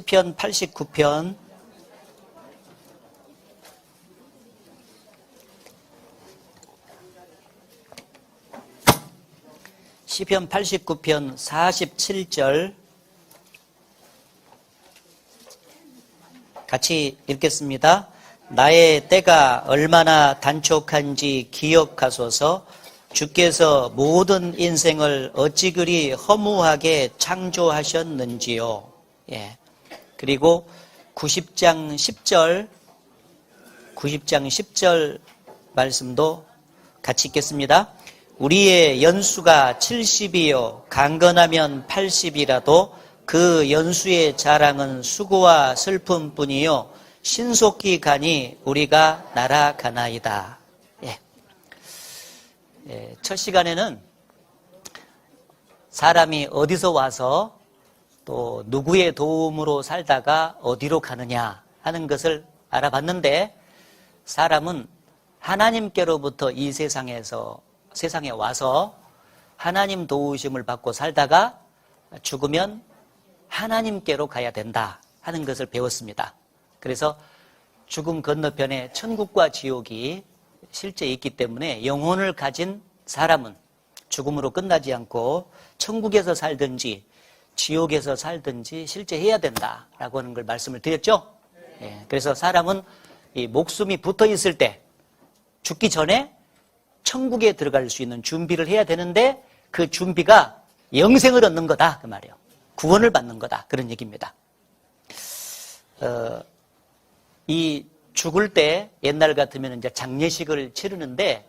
시편 89편 시편 89편 47절 같이 읽겠습니다. 나의 때가 얼마나 단촉한지 기억하소서. 주께서 모든 인생을 어찌 그리 허무하게 창조하셨는지요. 예. 그리고 90장 10절 말씀도 같이 읽겠습니다. 우리의 연수가 70이요 강건하면 80이라도 그 연수의 자랑은 수고와 슬픔뿐이요 신속히 가니 우리가 날아가나이다. 첫 시간에는 사람이 어디서 와서 또 누구의 도움으로 살다가 어디로 가느냐 하는 것을 알아봤는데, 사람은 하나님께로부터 이 세상에 와서 하나님 도우심을 받고 살다가 죽으면 하나님께로 가야 된다 하는 것을 배웠습니다. 그래서 죽음 건너편에 천국과 지옥이 실제 있기 때문에 영혼을 가진 사람은 죽음으로 끝나지 않고 천국에서 살든지 지옥에서 살든지 실제 해야 된다라고 하는 걸 말씀을 드렸죠. 예, 그래서 사람은 이 목숨이 붙어 있을 때 죽기 전에 천국에 들어갈 수 있는 준비를 해야 되는데, 그 준비가 영생을 얻는 거다 그 말이에요. 구원을 받는 거다 그런 얘기입니다. 이 죽을 때 옛날 같으면 이제 장례식을 치르는데,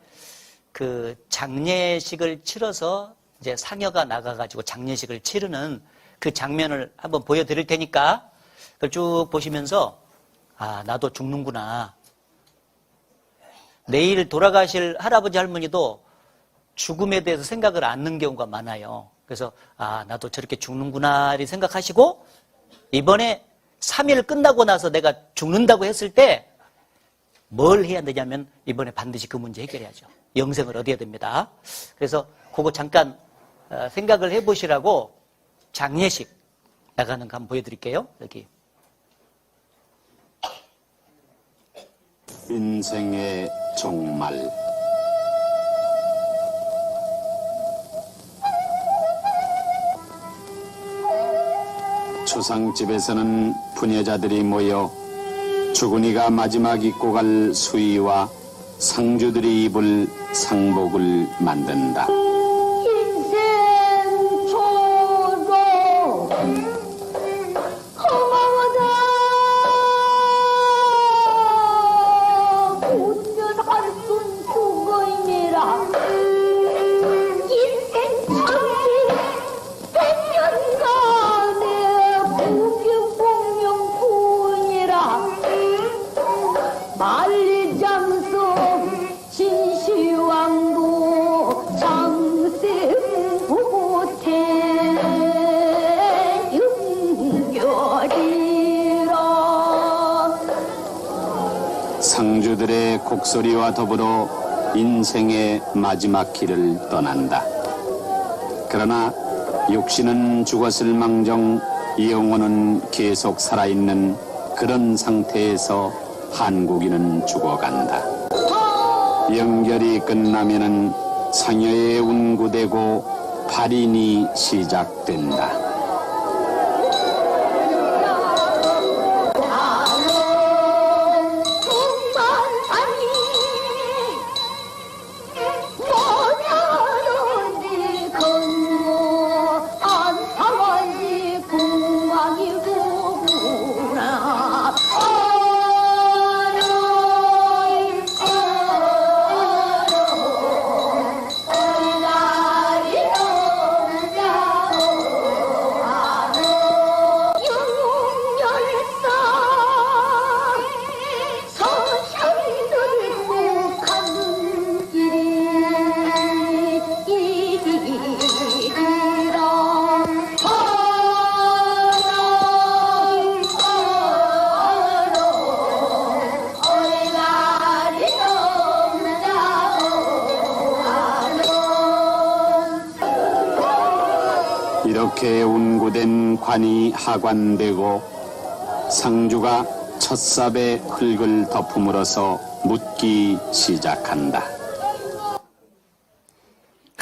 그 장례식을 치러서 이제 상여가 나가가지고 장례식을 치르는 그 장면을 한번 보여드릴 테니까 그걸 쭉 보시면서 아, 나도 죽는구나. 내일 돌아가실 할아버지 할머니도 죽음에 대해서 생각을 안 하는 경우가 많아요. 그래서 아, 나도 저렇게 죽는구나 이 생각하시고, 이번에 3일 끝나고 나서 내가 죽는다고 했을 때 뭘 해야 되냐면 이번에 반드시 그 문제 해결해야죠. 영생을 얻어야 됩니다. 그래서 그거 잠깐 생각을 해보시라고 장례식 나가는 거 한번 보여드릴게요. 여기. 인생의 종말. 초상집에서는 부녀자들이 모여 주군이가 마지막 입고 갈 수의와 상주들이 입을 상복을 만든다. 인생 초로 허망하다. 운전 한순 죽어이니라. 인생 참기 100년간의 부귀공명뿐이라. 만리장성 진시황도 장세 못해 영결이라. 상주들의 곡소리와 더불어 인생의 마지막 길을 떠난다. 그러나 육신은 죽었을 망정 영혼은 계속 살아있는 그런 상태에서 한국인은 죽어간다. 영결이 끝나면은 상여에 운구되고 발인이 시작된다. 이렇게 운구된 관이 하관되고 상주가 첫삽에 흙을 덮음으로써 묻기 시작한다.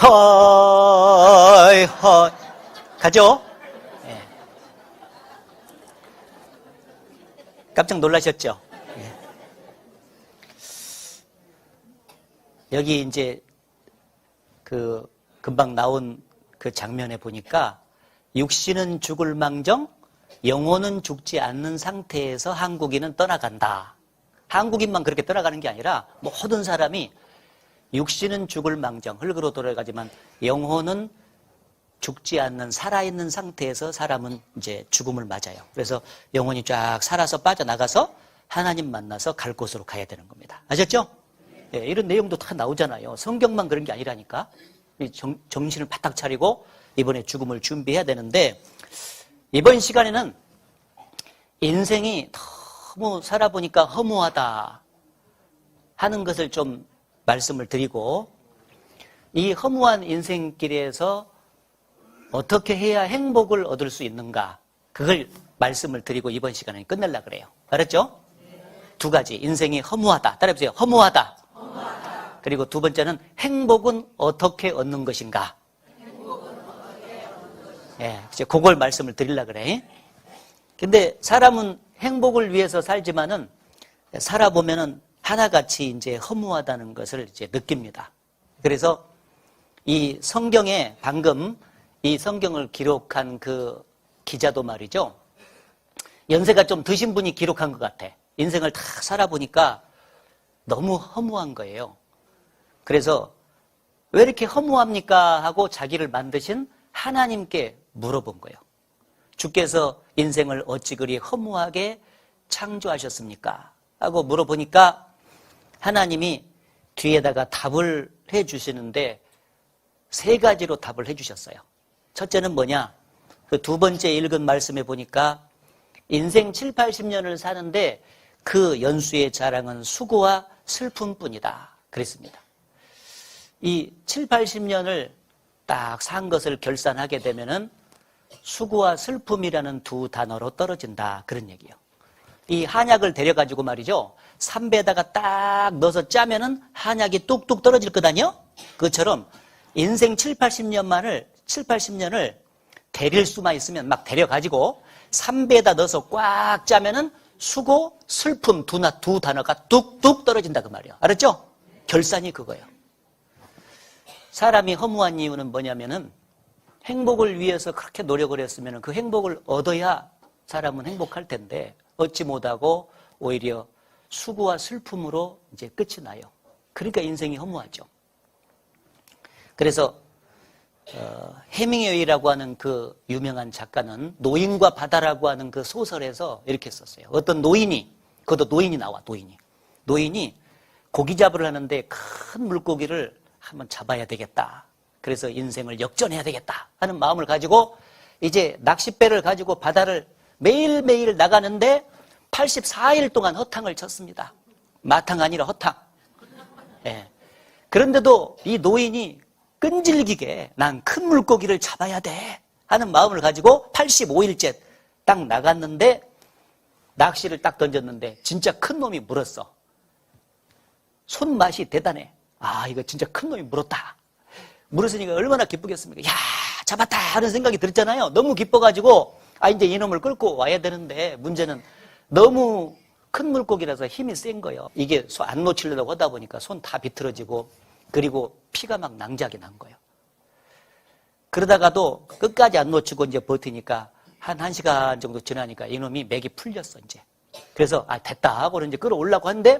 허이 허이 가죠? 예. 깜짝 놀라셨죠? 예. 여기 이제 그 금방 나온 그 장면에 보니까 육신은 죽을 망정 영혼은 죽지 않는 상태에서 한국인은 떠나간다. 한국인만 그렇게 떠나가는 게 아니라 모든 사람이 육신은 죽을 망정 흙으로 돌아가지만 영혼은 죽지 않는 살아있는 상태에서 사람은 이제 죽음을 맞아요. 그래서 영혼이 쫙 살아서 빠져나가서 하나님 만나서 갈 곳으로 가야 되는 겁니다. 아셨죠? 네, 이런 내용도 다 나오잖아요. 성경만 그런 게 아니라니까. 정신을 바짝 차리고 이번에 죽음을 준비해야 되는데 이번 시간에는 인생이 너무 살아보니까 허무하다 하는 것을 좀 말씀을 드리고 이 허무한 인생길에서 어떻게 해야 행복을 얻을 수 있는가 그걸 말씀을 드리고 이번 시간에 끝내려고 그래요. 알았죠? 두 가지. 인생이 허무하다. 따라해보세요. 허무하다. 그리고 두 번째는 행복은 어떻게 얻는 것인가. 예, 이제 그걸 말씀을 드리려고 그래. 근데 사람은 행복을 위해서 살지만은 살아보면은 하나같이 이제 허무하다는 것을 이제 느낍니다. 그래서 이 성경에 방금 이 성경을 기록한 그 기자도 말이죠. 연세가 좀 드신 분이 기록한 것 같아. 인생을 다 살아보니까 너무 허무한 거예요. 그래서 왜 이렇게 허무합니까? 하고 자기를 만드신 하나님께 물어본 거예요. 주께서 인생을 어찌 그리 허무하게 창조하셨습니까? 하고 물어보니까 하나님이 뒤에다가 답을 해주시는데 세 가지로 답을 해주셨어요. 첫째는 뭐냐? 그 두 번째 읽은 말씀에 보니까 인생 7, 80년을 사는데 그 연수의 자랑은 수고와 슬픔뿐이다. 그랬습니다. 이 7, 80년을 딱 산 것을 결산하게 되면은 수고와 슬픔이라는 두 단어로 떨어진다. 그런 얘기예요. 이 한약을 데려가지고 말이죠. 삼배에다가 딱 넣어서 짜면은 한약이 뚝뚝 떨어질 거다뇨? 그것처럼 인생 7, 80년을 데릴 수만 있으면 막 데려가지고 삼배에다 넣어서 꽉 짜면은 수고, 슬픔 두 단어가 뚝뚝 떨어진다. 그 말이에요. 알았죠? 결산이 그거예요. 사람이 허무한 이유는 뭐냐면은 행복을 위해서 그렇게 노력을 했으면 그 행복을 얻어야 사람은 행복할 텐데 얻지 못하고 오히려 수고와 슬픔으로 이제 끝이 나요. 그러니까 인생이 허무하죠. 그래서 해밍웨이라고 하는 그 유명한 작가는 노인과 바다라고 하는 그 소설에서 이렇게 썼어요. 어떤 노인이, 그것도 노인이 나와, 노인이 고기 잡으러 하는데 큰 물고기를 한번 잡아야 되겠다. 그래서 인생을 역전해야 되겠다 하는 마음을 가지고 이제 낚싯배를 가지고 바다를 매일매일 나가는데 84일 동안 허탕을 쳤습니다. 마탕 아니라 허탕. 예. 그런데도 이 노인이 끈질기게 난 큰 물고기를 잡아야 돼 하는 마음을 가지고 85일째 딱 나갔는데 낚시를 딱 던졌는데 진짜 큰 놈이 물었어. 손맛이 대단해. 아, 이거 진짜 큰 놈이 물었다. 물었으니까 얼마나 기쁘겠습니까? 야, 잡았다 하는 생각이 들었잖아요. 너무 기뻐가지고 이제 이놈을 끌고 와야 되는데 문제는 너무 큰 물고기라서 힘이 센 거예요. 이게 안 놓치려고 하다 보니까 손 다 비틀어지고 그리고 피가 막 낭자하게 난 거예요. 그러다가도 끝까지 안 놓치고 이제 버티니까 한 1시간 정도 지나니까 이놈이 맥이 풀렸어, 이제. 그래서 됐다 하고 이제 끌어올라고 하는데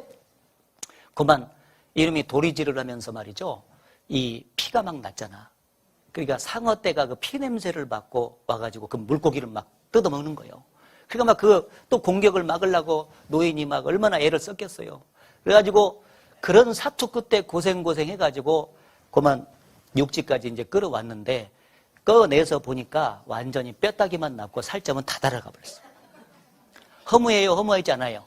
그만 이놈이 도리질을 하면서 말이죠. 이 피가 막 났잖아. 그러니까 상어떼가 그 피 냄새를 맡고 와가지고 그 물고기를 막 뜯어먹는 거예요. 그러니까 막 또 공격을 막으려고 노인이 막 얼마나 애를 썼겠어요. 그래가지고 그런 사투 끝에 고생 해가지고 그만 육지까지 이제 끌어왔는데 꺼내서 보니까 완전히 뼈다귀만 남고 살점은 다 달아가 버렸어요. 허무해요? 허무하지 않아요?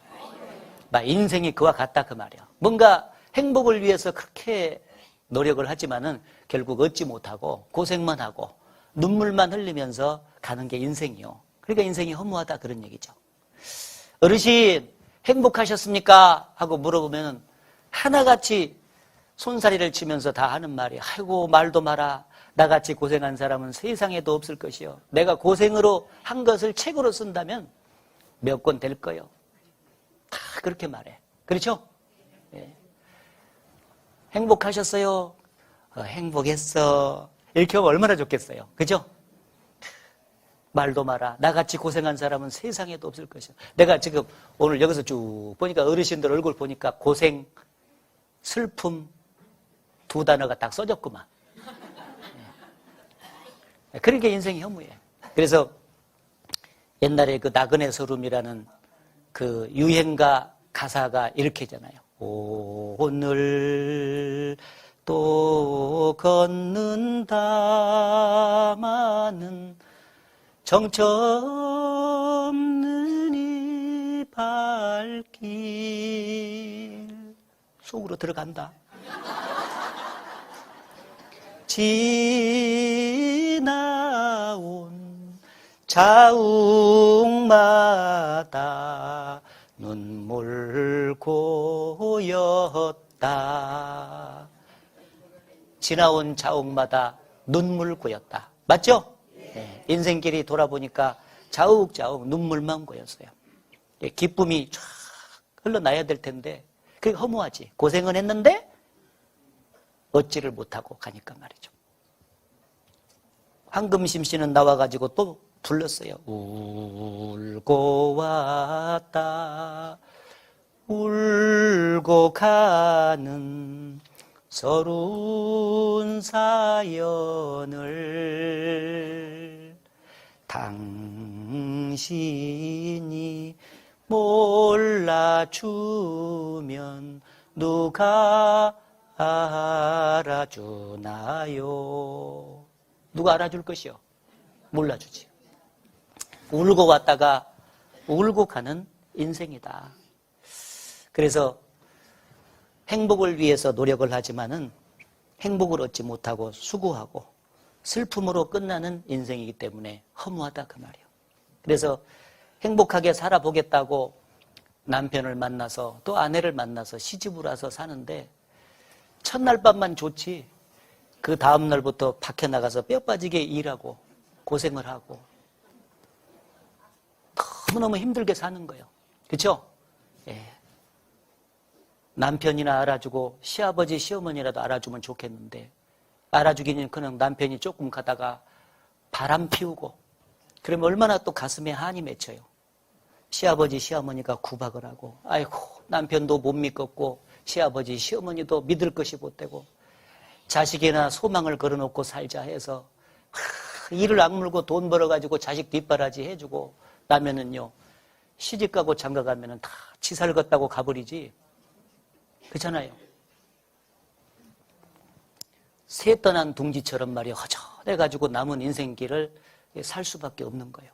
막 인생이 그와 같다 그 말이에요. 뭔가 행복을 위해서 그렇게 노력을 하지만은 결국 얻지 못하고 고생만 하고 눈물만 흘리면서 가는 게 인생이요. 그러니까 인생이 허무하다 그런 얘기죠. 어르신 행복하셨습니까? 하고 물어보면 하나같이 손사리를 치면서 다 하는 말이 아이고 말도 마라. 나같이 고생한 사람은 세상에도 없을 것이요. 내가 고생으로 한 것을 책으로 쓴다면 몇 권 될 거요. 다 그렇게 말해. 그렇죠? 예. 행복하셨어요? 행복했어. 이렇게 하면 얼마나 좋겠어요. 그죠? 말도 마라. 나같이 고생한 사람은 세상에도 없을 것이야. 내가 지금 오늘 여기서 쭉 보니까 어르신들 얼굴 보니까 고생, 슬픔 두 단어가 딱 써졌구만. 그러니까 인생이 허무해. 그래서 옛날에 그 나그네 서름이라는 그 유행가 가사가 이렇게 잖아요. 오늘 또 걷는다 마는 정처 없는 이 발길 속으로 들어간다. 지나온 자욱마다 눈물 고였다. 지나온 자욱마다 눈물 고였다. 맞죠? 네. 인생길이 돌아보니까 자욱자욱 눈물만 고였어요. 기쁨이 쫙 흘러나야 될 텐데 그게 허무하지. 고생은 했는데 얻지를 못하고 가니까 말이죠. 황금심 씨는 나와가지고 또 불렀어요. 울고 왔다 울고 가는 서러운 사연을 당신이 몰라주면 누가 알아주나요? 누가 알아줄 것이요? 몰라주지. 울고 왔다가 울고 가는 인생이다. 그래서 행복을 위해서 노력을 하지만은 행복을 얻지 못하고 수고하고 슬픔으로 끝나는 인생이기 때문에 허무하다 그 말이에요. 그래서 행복하게 살아보겠다고 남편을 만나서 또 아내를 만나서 시집을 와서 사는데 첫날 밤만 좋지 그 다음 날부터 밖에 나가서 뼈 빠지게 일하고 고생을 하고 너무너무 힘들게 사는 거예요. 그렇죠? 예. 남편이나 알아주고 시아버지 시어머니라도 알아주면 좋겠는데 알아주기는 그냥 남편이 조금 가다가 바람 피우고 그러면 얼마나 또 가슴에 한이 맺혀요. 시아버지 시어머니가 구박을 하고 아이고 남편도 못 믿겠고 시아버지 시어머니도 믿을 것이 못되고 자식이나 소망을 걸어놓고 살자 해서 이를 악물고 돈 벌어가지고 자식 뒷바라지 해주고 나면은요 시집가고 장가가면은 다 치살걷다고 가버리지. 그렇잖아요. 새 떠난 둥지처럼 말이야 허전해가지고 남은 인생길을 살 수밖에 없는 거예요.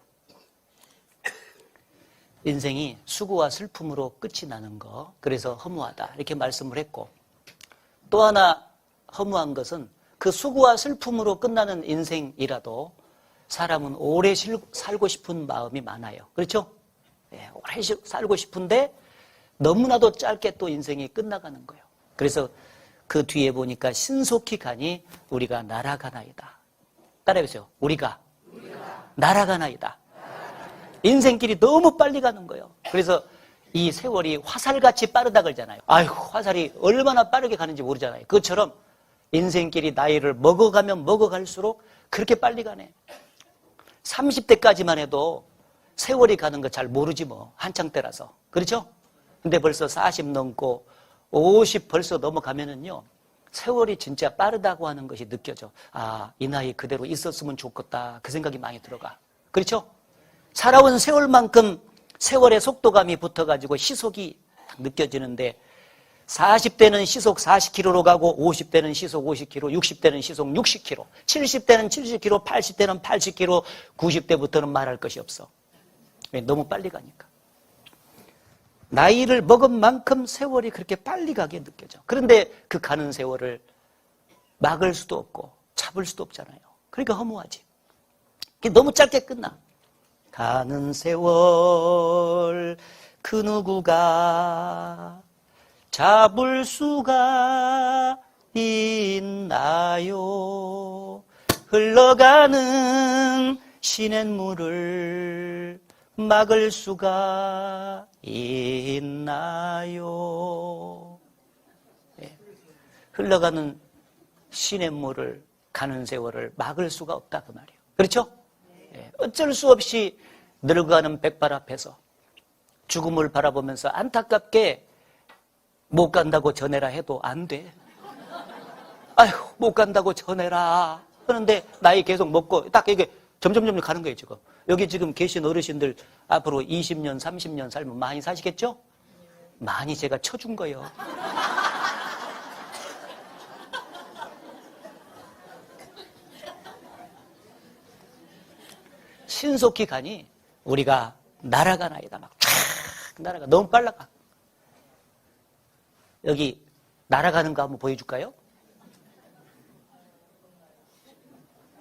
인생이 수고와 슬픔으로 끝이 나는 거, 그래서 허무하다 이렇게 말씀을 했고, 또 하나 허무한 것은 그 수고와 슬픔으로 끝나는 인생이라도 사람은 오래 살고 싶은 마음이 많아요. 그렇죠? 네, 오래 살고 싶은데 너무나도 짧게 또 인생이 끝나가는 거예요. 그래서 그 뒤에 보니까 신속히 가니 우리가 날아가나이다. 따라해보세요. 우리가 날아가나이다. 인생길이 너무 빨리 가는 거예요. 그래서 이 세월이 화살같이 빠르다 그러잖아요. 아이고 화살이 얼마나 빠르게 가는지 모르잖아요. 그것처럼 인생길이 나이를 먹어가면 먹어갈수록 그렇게 빨리 가네. 30대까지만 해도 세월이 가는 거 잘 모르지 뭐. 한창 때라서. 그렇죠? 근데 벌써 40 넘고 50 벌써 넘어가면은요 세월이 진짜 빠르다고 하는 것이 느껴져. 아, 이 나이 그대로 있었으면 좋겠다 그 생각이 많이 들어가. 그렇죠? 살아온 세월만큼 세월의 속도감이 붙어가지고 시속이 느껴지는데 40대는 시속 40km로 가고 50대는 시속 50km, 60대는 시속 60km, 70대는 70km, 80대는 80km, 90대부터는 말할 것이 없어. 너무 빨리 가니까. 나이를 먹은 만큼 세월이 그렇게 빨리 가게 느껴져. 그런데 그 가는 세월을 막을 수도 없고 잡을 수도 없잖아요. 그러니까 허무하지. 그게 너무 짧게 끝나. 가는 세월 그 누구가 잡을 수가 있나요? 흘러가는 시냇물을 막을 수가 있나요? 예. 흘러가는 시냇물을 가는 세월을 막을 수가 없다 그 말이에요. 그렇죠? 예. 어쩔 수 없이 늙어가는 백발 앞에서 죽음을 바라보면서 안타깝게 못 간다고 전해라 해도 안 돼. 아휴, 못 간다고 전해라. 그런데 나이 계속 먹고 딱 이게 점점 가는 거예요, 지금. 여기 지금 계신 어르신들 앞으로 20년, 30년 살면 많이 사시겠죠? 많이 제가 쳐준 거예요. 신속히 가니 우리가 날아가 나이다. 막 쫙 날아가. 너무 빨라 가. 여기 날아가는 거 한번 보여줄까요?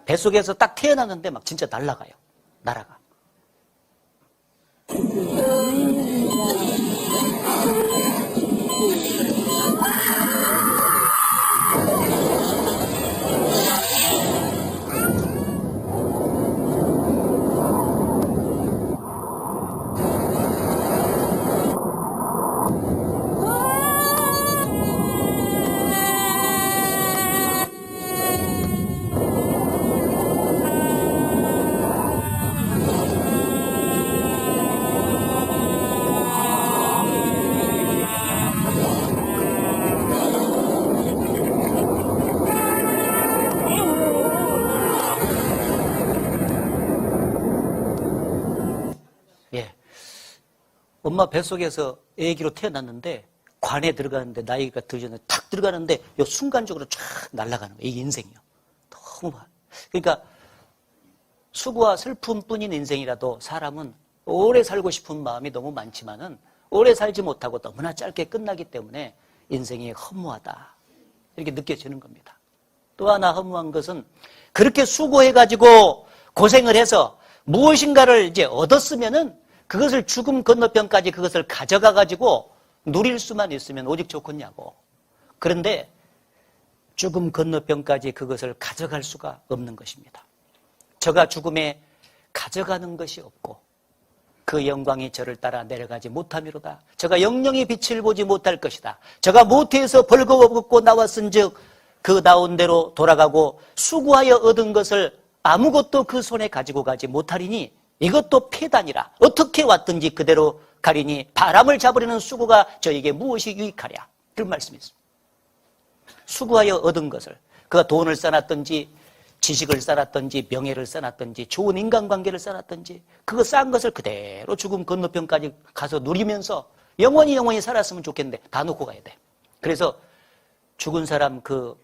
뱃속에서 딱 태어났는데 막 진짜 날아가요. 날아가. 예. 엄마 뱃속에서 아기로 태어났는데 관에 들어가는데 나이가 들전에 탁 들어가는데 요 순간적으로 쫙 날아가는 거예요. 이게 인생이요. 너무 많아. 그러니까 수고와 슬픔뿐인 인생이라도 사람은 오래 살고 싶은 마음이 너무 많지만은 오래 살지 못하고 너무나 짧게 끝나기 때문에 인생이 허무하다. 이렇게 느껴지는 겁니다. 또 하나 허무한 것은 그렇게 수고해가지고 고생을 해서 무엇인가를 이제 얻었으면은 그것을 죽음 건너편까지 그것을 가져가가지고 누릴 수만 있으면 오직 좋겠냐고. 그런데 죽음 건너편까지 그것을 가져갈 수가 없는 것입니다. 저가 죽음에 가져가는 것이 없고 그 영광이 저를 따라 내려가지 못함이로다. 저가 영영의 빛을 보지 못할 것이다. 저가 모태에서 벌거벗고 나왔은즉 그 나온 대로 돌아가고 수고하여 얻은 것을 아무것도 그 손에 가지고 가지 못하리니 이것도 폐단이라. 어떻게 왔든지 그대로 가리니 바람을 잡으려는 수고가 저에게 무엇이 유익하랴. 그런 말씀이 있습니다. 수고하여 얻은 것을 그가 돈을 쌓았든지 지식을 쌓았든지 명예를 쌓았든지 좋은 인간관계를 쌓았든지 그거 쌓은 것을 그대로 죽음 건너편까지 가서 누리면서 영원히 살았으면 좋겠는데 다 놓고 가야 돼. 그래서 죽은 사람 그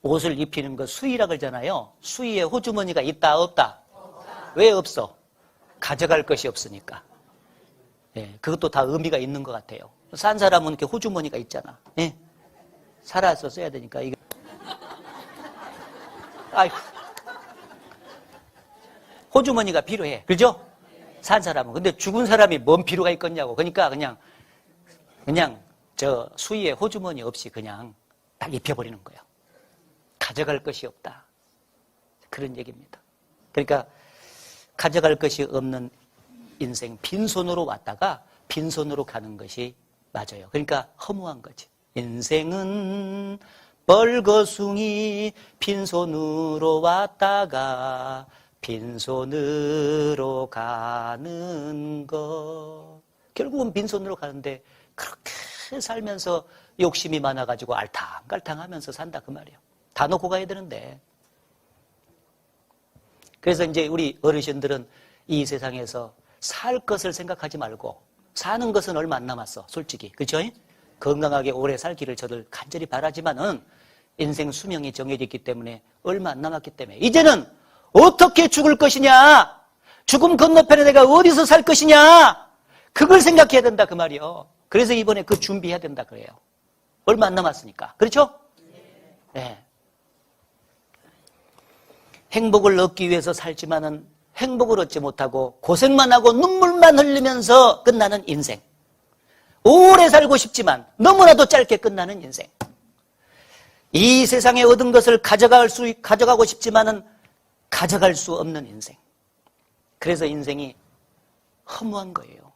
옷을 입히는 거 수의라 그러잖아요. 수의에 호주머니가 있다 없다? 왜 없어? 가져갈 것이 없으니까. 예, 그것도 다 의미가 있는 것 같아요. 산 사람은 이렇게 호주머니가 있잖아. 예, 살아서 써야 되니까 이거. 아이고. 호주머니가 필요해. 그죠? 산 사람은. 근데 죽은 사람이 뭔 필요가 있겠냐고. 그러니까 그냥 저 수의에 호주머니 없이 그냥 딱 입혀버리는 거예요. 가져갈 것이 없다. 그런 얘기입니다. 그러니까 가져갈 것이 없는 인생, 빈손으로 왔다가 빈손으로 가는 것이 맞아요. 그러니까 허무한 거지. 인생은 벌거숭이 빈손으로 왔다가 빈손으로 가는 것. 결국은 빈손으로 가는데 그렇게 살면서 욕심이 많아가지고 알탕갈탕하면서 산다 그 말이에요. 다 놓고 가야 되는데. 그래서 이제 우리 어르신들은 이 세상에서 살 것을 생각하지 말고 사는 것은 얼마 안 남았어. 솔직히. 그렇죠? 건강하게 오래 살기를 저를 간절히 바라지만은 인생 수명이 정해져 있기 때문에 얼마 안 남았기 때문에 이제는 어떻게 죽을 것이냐? 죽음 건너편에 내가 어디서 살 것이냐? 그걸 생각해야 된다 그 말이요. 그래서 이번에 그 준비해야 된다 그래요. 얼마 안 남았으니까. 그렇죠? 네. 행복을 얻기 위해서 살지만은 행복을 얻지 못하고 고생만 하고 눈물만 흘리면서 끝나는 인생. 오래 살고 싶지만 너무나도 짧게 끝나는 인생. 이 세상에 얻은 것을 가져가고 싶지만은 가져갈 수 없는 인생. 그래서 인생이 허무한 거예요.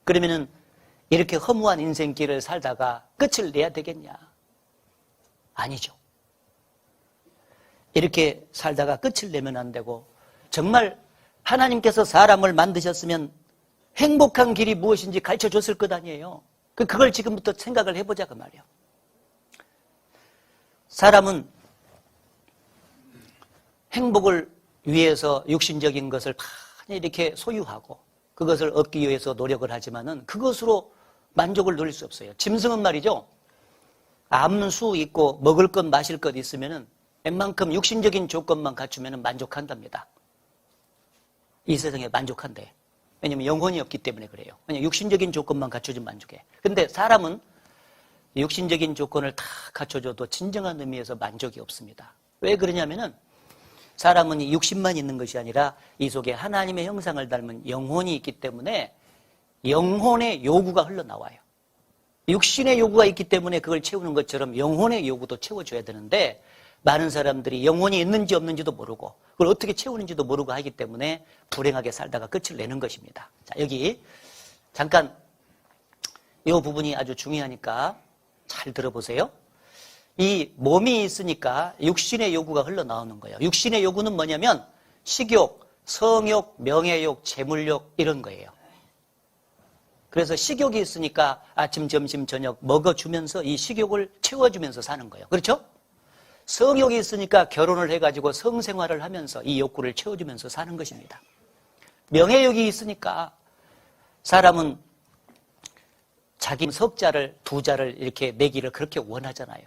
그러면은 이렇게 허무한 인생길을 살다가 끝을 내야 되겠냐? 아니죠. 이렇게 살다가 끝을 내면 안 되고, 정말 하나님께서 사람을 만드셨으면 행복한 길이 무엇인지 가르쳐 줬을 것 아니에요. 그걸 지금부터 생각을 해보자 그 말이에요. 사람은 행복을 위해서 육신적인 것을 많이 이렇게 소유하고 그것을 얻기 위해서 노력을 하지만은 그것으로 만족을 누릴 수 없어요. 짐승은 말이죠. 암수 있고 먹을 것 마실 것 있으면은 웬만큼 육신적인 조건만 갖추면은 만족한답니다. 이 세상에 만족한대. 왜냐면 영혼이 없기 때문에 그래요. 그냥 육신적인 조건만 갖춰주면 만족해. 근데 사람은 육신적인 조건을 다 갖춰줘도 진정한 의미에서 만족이 없습니다. 왜 그러냐면은 사람은 이 육신만 있는 것이 아니라 이 속에 하나님의 형상을 닮은 영혼이 있기 때문에 영혼의 요구가 흘러나와요. 육신의 요구가 있기 때문에 그걸 채우는 것처럼 영혼의 요구도 채워줘야 되는데 많은 사람들이 영혼이 있는지 없는지도 모르고 그걸 어떻게 채우는지도 모르고 하기 때문에 불행하게 살다가 끝을 내는 것입니다. 자, 여기 잠깐 이 부분이 아주 중요하니까 잘 들어보세요. 이 몸이 있으니까 육신의 요구가 흘러나오는 거예요. 육신의 요구는 뭐냐면 식욕, 성욕, 명예욕, 재물욕 이런 거예요. 그래서 식욕이 있으니까 아침, 점심, 저녁 먹어주면서 이 식욕을 채워주면서 사는 거예요. 그렇죠? 성욕이 있으니까 결혼을 해가지고 성생활을 하면서 이 욕구를 채워주면서 사는 것입니다. 명예욕이 있으니까 사람은 자기 석자를, 두자를 이렇게 내기를 그렇게 원하잖아요.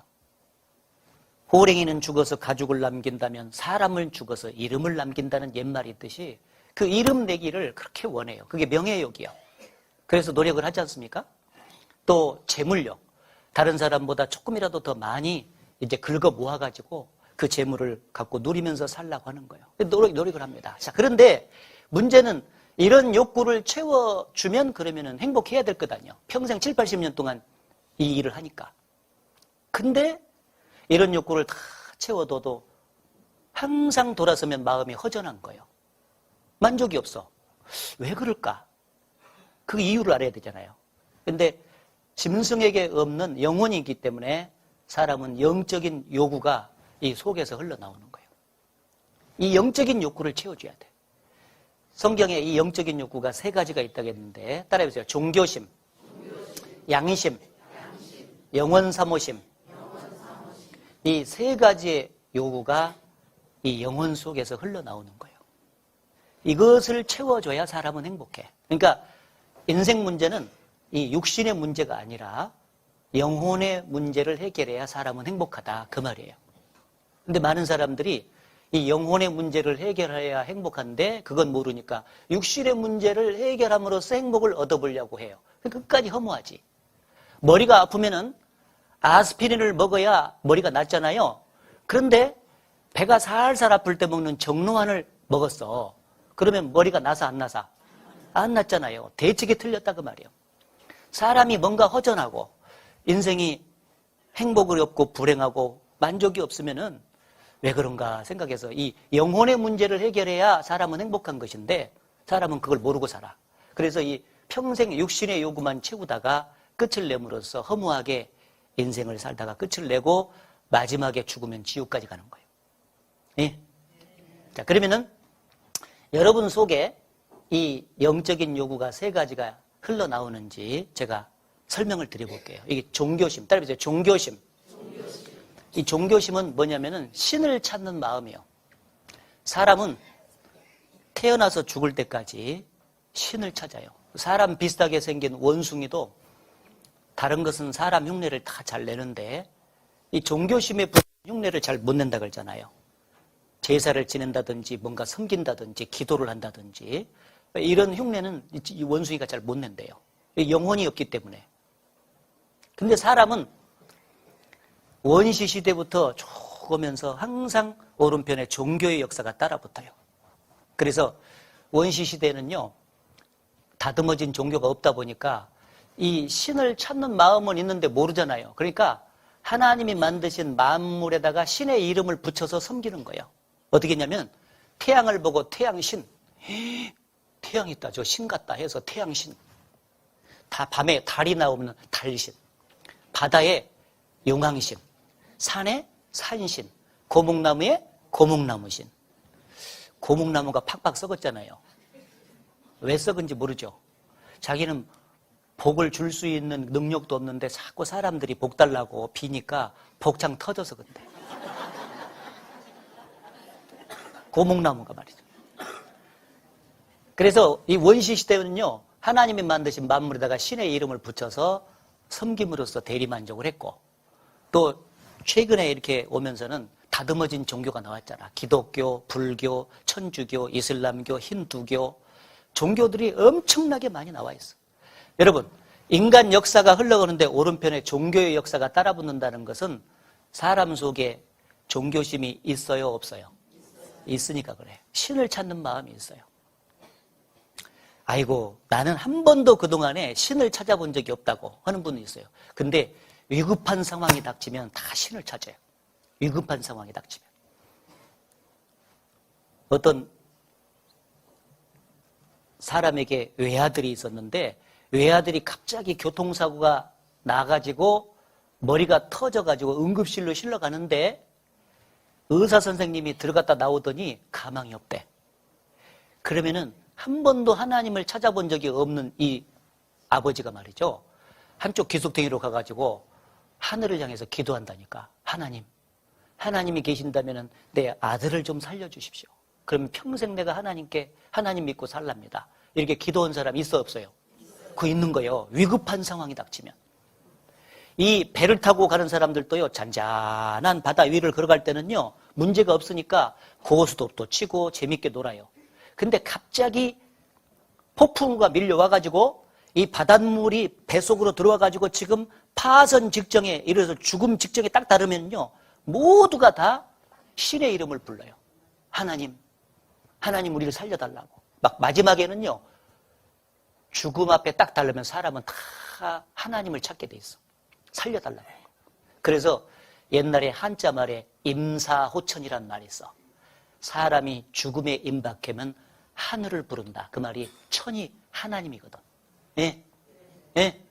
호랭이는 죽어서 가죽을 남긴다면 사람은 죽어서 이름을 남긴다는 옛말이 있듯이 그 이름 내기를 그렇게 원해요. 그게 명예욕이요. 그래서 노력을 하지 않습니까? 또 재물욕. 다른 사람보다 조금이라도 더 많이 이제 긁어 모아가지고 그 재물을 갖고 누리면서 살라고 하는 거예요. 노력을 합니다. 자, 그런데 문제는 이런 욕구를 채워주면 그러면은 행복해야 될 것 아니에요. 평생 7, 80년 동안 이 일을 하니까. 근데 이런 욕구를 다 채워둬도 항상 돌아서면 마음이 허전한 거예요. 만족이 없어. 왜 그럴까? 그 이유를 알아야 되잖아요. 근데 짐승에게 없는 영혼이 있기 때문에 사람은 영적인 요구가 이 속에서 흘러나오는 거예요. 이 영적인 욕구를 채워줘야 돼. 성경에 이 영적인 욕구가 3가지가 있다고 했는데 따라해보세요. 종교심, 양심, 영원사모심. 이 3가지의 요구가 이 영혼 속에서 흘러나오는 거예요. 이것을 채워줘야 사람은 행복해. 그러니까 인생 문제는 이 육신의 문제가 아니라 영혼의 문제를 해결해야 사람은 행복하다 그 말이에요. 근데 많은 사람들이 이 영혼의 문제를 해결해야 행복한데 그건 모르니까 육신의 문제를 해결함으로써 행복을 얻어보려고 해요. 끝까지 허무하지. 머리가 아프면은 아스피린을 먹어야 머리가 낫잖아요. 그런데 배가 살살 아플 때 먹는 정노환을 먹었어. 그러면 머리가 나서 안 나서? 안 낫잖아요. 대책이 틀렸다 그 말이에요. 사람이 뭔가 허전하고 인생이 행복이 없고 불행하고 만족이 없으면은 왜 그런가 생각해서 이 영혼의 문제를 해결해야 사람은 행복한 것인데 사람은 그걸 모르고 살아. 그래서 이 평생 육신의 요구만 채우다가 끝을 내므로써 허무하게 인생을 살다가 끝을 내고 마지막에 죽으면 지옥까지 가는 거예요. 예? 자, 그러면은 여러분 속에 이 영적인 요구가 3가지가 흘러나오는지 제가 설명을 드려볼게요. 이게 종교심, 따라해보세요. 종교심. 이 종교심은 뭐냐면은 신을 찾는 마음이에요. 사람은 태어나서 죽을 때까지 신을 찾아요. 사람 비슷하게 생긴 원숭이도 다른 것은 사람 흉내를 다 잘 내는데 이 종교심의 흉내를 잘 못 낸다 그러잖아요. 제사를 지낸다든지 뭔가 섬긴다든지 기도를 한다든지 이런 흉내는 이 원숭이가 잘 못 낸대요. 영혼이 없기 때문에. 근데 사람은 원시 시대부터 쭉 오면서 항상 오른편에 종교의 역사가 따라붙어요. 그래서 원시 시대는요, 다듬어진 종교가 없다 보니까 이 신을 찾는 마음은 있는데 모르잖아요. 그러니까 하나님이 만드신 만물에다가 신의 이름을 붙여서 섬기는 거예요. 어떻게 했냐면 태양을 보고 태양신, 태양 있다, 저 신 같다 해서 태양신. 다 밤에 달이 나오면 달신, 바다에 용왕신, 산에 산신, 고목나무에 고목나무신. 고목나무가 팍팍 썩었잖아요. 왜 썩은지 모르죠. 자기는 복을 줄 수 있는 능력도 없는데 자꾸 사람들이 복 달라고 비니까 복창 터져서 그런데. 고목나무가 말이죠. 그래서 이 원시 시대는요, 하나님이 만드신 만물에다가 신의 이름을 붙여서 섬김으로써 대리만족을 했고, 또 최근에 이렇게 오면서는 다듬어진 종교가 나왔잖아. 기독교, 불교, 천주교, 이슬람교, 힌두교, 종교들이 엄청나게 많이 나와 있어. 여러분, 인간 역사가 흘러가는데 오른편에 종교의 역사가 따라붙는다는 것은 사람 속에 종교심이 있어요, 없어요? 있으니까 그래요. 신을 찾는 마음이 있어요. 아이고, 나는 한 번도 그동안에 신을 찾아본 적이 없다고 하는 분이 있어요. 근데 위급한 상황이 닥치면 다 신을 찾아요. 위급한 상황이 닥치면. 어떤 사람에게 외아들이 있었는데 외아들이 갑자기 교통사고가 나가지고 머리가 터져가지고 응급실로 실려가는데 의사 선생님이 들어갔다 나오더니 가망이 없대. 그러면은 한 번도 하나님을 찾아본 적이 없는 이 아버지가 말이죠. 한쪽 기숙탱이로 가가지고 하늘을 향해서 기도한다니까. 하나님이 계신다면은 내 아들을 좀 살려주십시오. 그러면 평생 내가 하나님 믿고 살랍니다. 이렇게 기도한 사람 있어, 없어요? 그거 있는 거예요. 위급한 상황이 닥치면. 이 배를 타고 가는 사람들도요, 잔잔한 바다 위를 걸어갈 때는요, 문제가 없으니까 고고수도 치고 재밌게 놀아요. 근데 갑자기 폭풍우가 밀려와가지고 이 바닷물이 배 속으로 들어와가지고 지금 파선 직전에 이래서 죽음 직전에 딱 다르면요, 모두가 다 신의 이름을 불러요. 하나님 우리를 살려달라고. 막 마지막에는요, 죽음 앞에 딱 달르면 사람은 다 하나님을 찾게 돼 있어. 살려달라고. 그래서 옛날에 한자 말에 임사호천이란 말이 있어. 사람이 죽음에 임박하면 하늘을 부른다. 그 말이 천이 하나님이거든. 예? 예?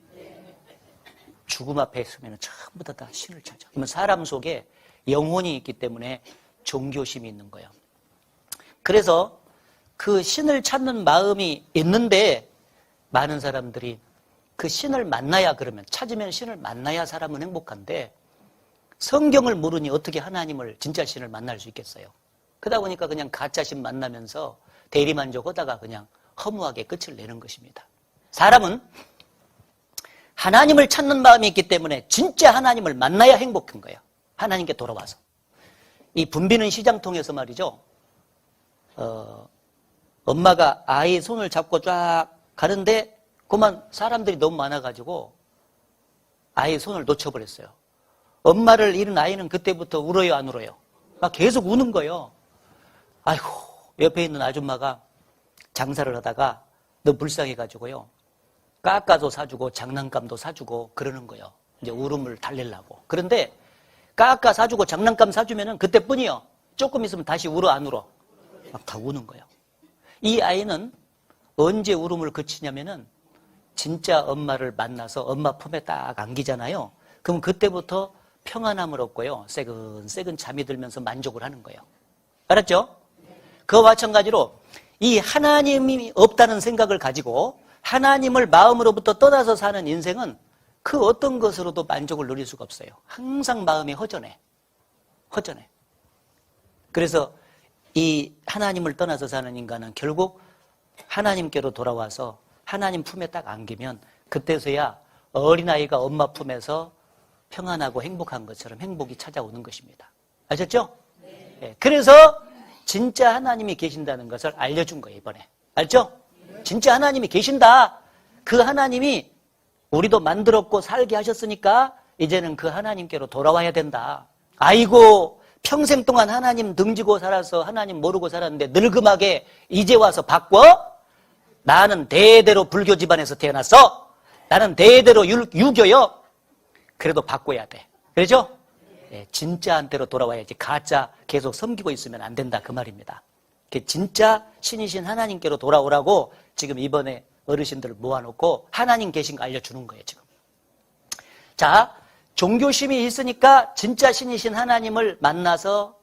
죽음 앞에 있으면 전부 다 신을 찾아. 그러면 사람 속에 영혼이 있기 때문에 종교심이 있는 거예요. 그래서 그 신을 찾는 마음이 있는데 많은 사람들이 그 신을 만나야, 그러면 찾으면 신을 만나야 사람은 행복한데 성경을 모르니 어떻게 하나님을 진짜 신을 만날 수 있겠어요? 그러다 보니까 그냥 가짜 신 만나면서 대리만족하다가 그냥 허무하게 끝을 내는 것입니다. 사람은 하나님을 찾는 마음이 있기 때문에 진짜 하나님을 만나야 행복한 거예요. 하나님께 돌아와서. 이 붐비는 시장통에서 말이죠, 엄마가 아이 손을 잡고 쫙 가는데 그만 사람들이 너무 많아가지고 아이 손을 놓쳐버렸어요. 엄마를 잃은 아이는 그때부터 울어요, 안 울어요? 막 계속 우는 거예요. 아이고, 옆에 있는 아줌마가 장사를 하다가 너무 불쌍해가지고요, 깎아도 사주고 장난감도 사주고 그러는 거예요. 이제 울음을 달래려고. 그런데 깎아 사주고 장난감 사주면은 그때뿐이요. 조금 있으면 다시 울어, 안 울어? 막 다 우는 거예요. 이 아이는 언제 울음을 그치냐면은 진짜 엄마를 만나서 엄마 품에 딱 안기잖아요. 그럼 그때부터 평안함을 얻고요, 새근새근 잠이 들면서 만족을 하는 거예요. 알았죠? 그와 마찬가지로 이 하나님이 없다는 생각을 가지고 하나님을 마음으로부터 떠나서 사는 인생은 그 어떤 것으로도 만족을 누릴 수가 없어요. 항상 마음이 허전해. 그래서 이 하나님을 떠나서 사는 인간은 결국 하나님께로 돌아와서 하나님 품에 딱 안기면 그때서야 어린아이가 엄마 품에서 평안하고 행복한 것처럼 행복이 찾아오는 것입니다. 아셨죠? 네. 그래서 진짜 하나님이 계신다는 것을 알려준 거예요, 이번에. 알죠? 진짜 하나님이 계신다. 그 하나님이 우리도 만들었고 살게 하셨으니까 이제는 그 하나님께로 돌아와야 된다. 아이고, 평생 동안 하나님 등지고 살아서 하나님 모르고 살았는데 늙음하게 이제 와서 바꿔? 나는 대대로 불교 집안에서 태어났어. 나는 대대로 유교요. 그래도 바꿔야 돼. 그렇죠? 예, 진짜 한테로 돌아와야지. 가짜 계속 섬기고 있으면 안 된다 그 말입니다. 진짜 신이신 하나님께로 돌아오라고 지금 이번에 어르신들을 모아놓고 하나님 계신 거 알려주는 거예요 지금. 자, 종교심이 있으니까 진짜 신이신 하나님을 만나서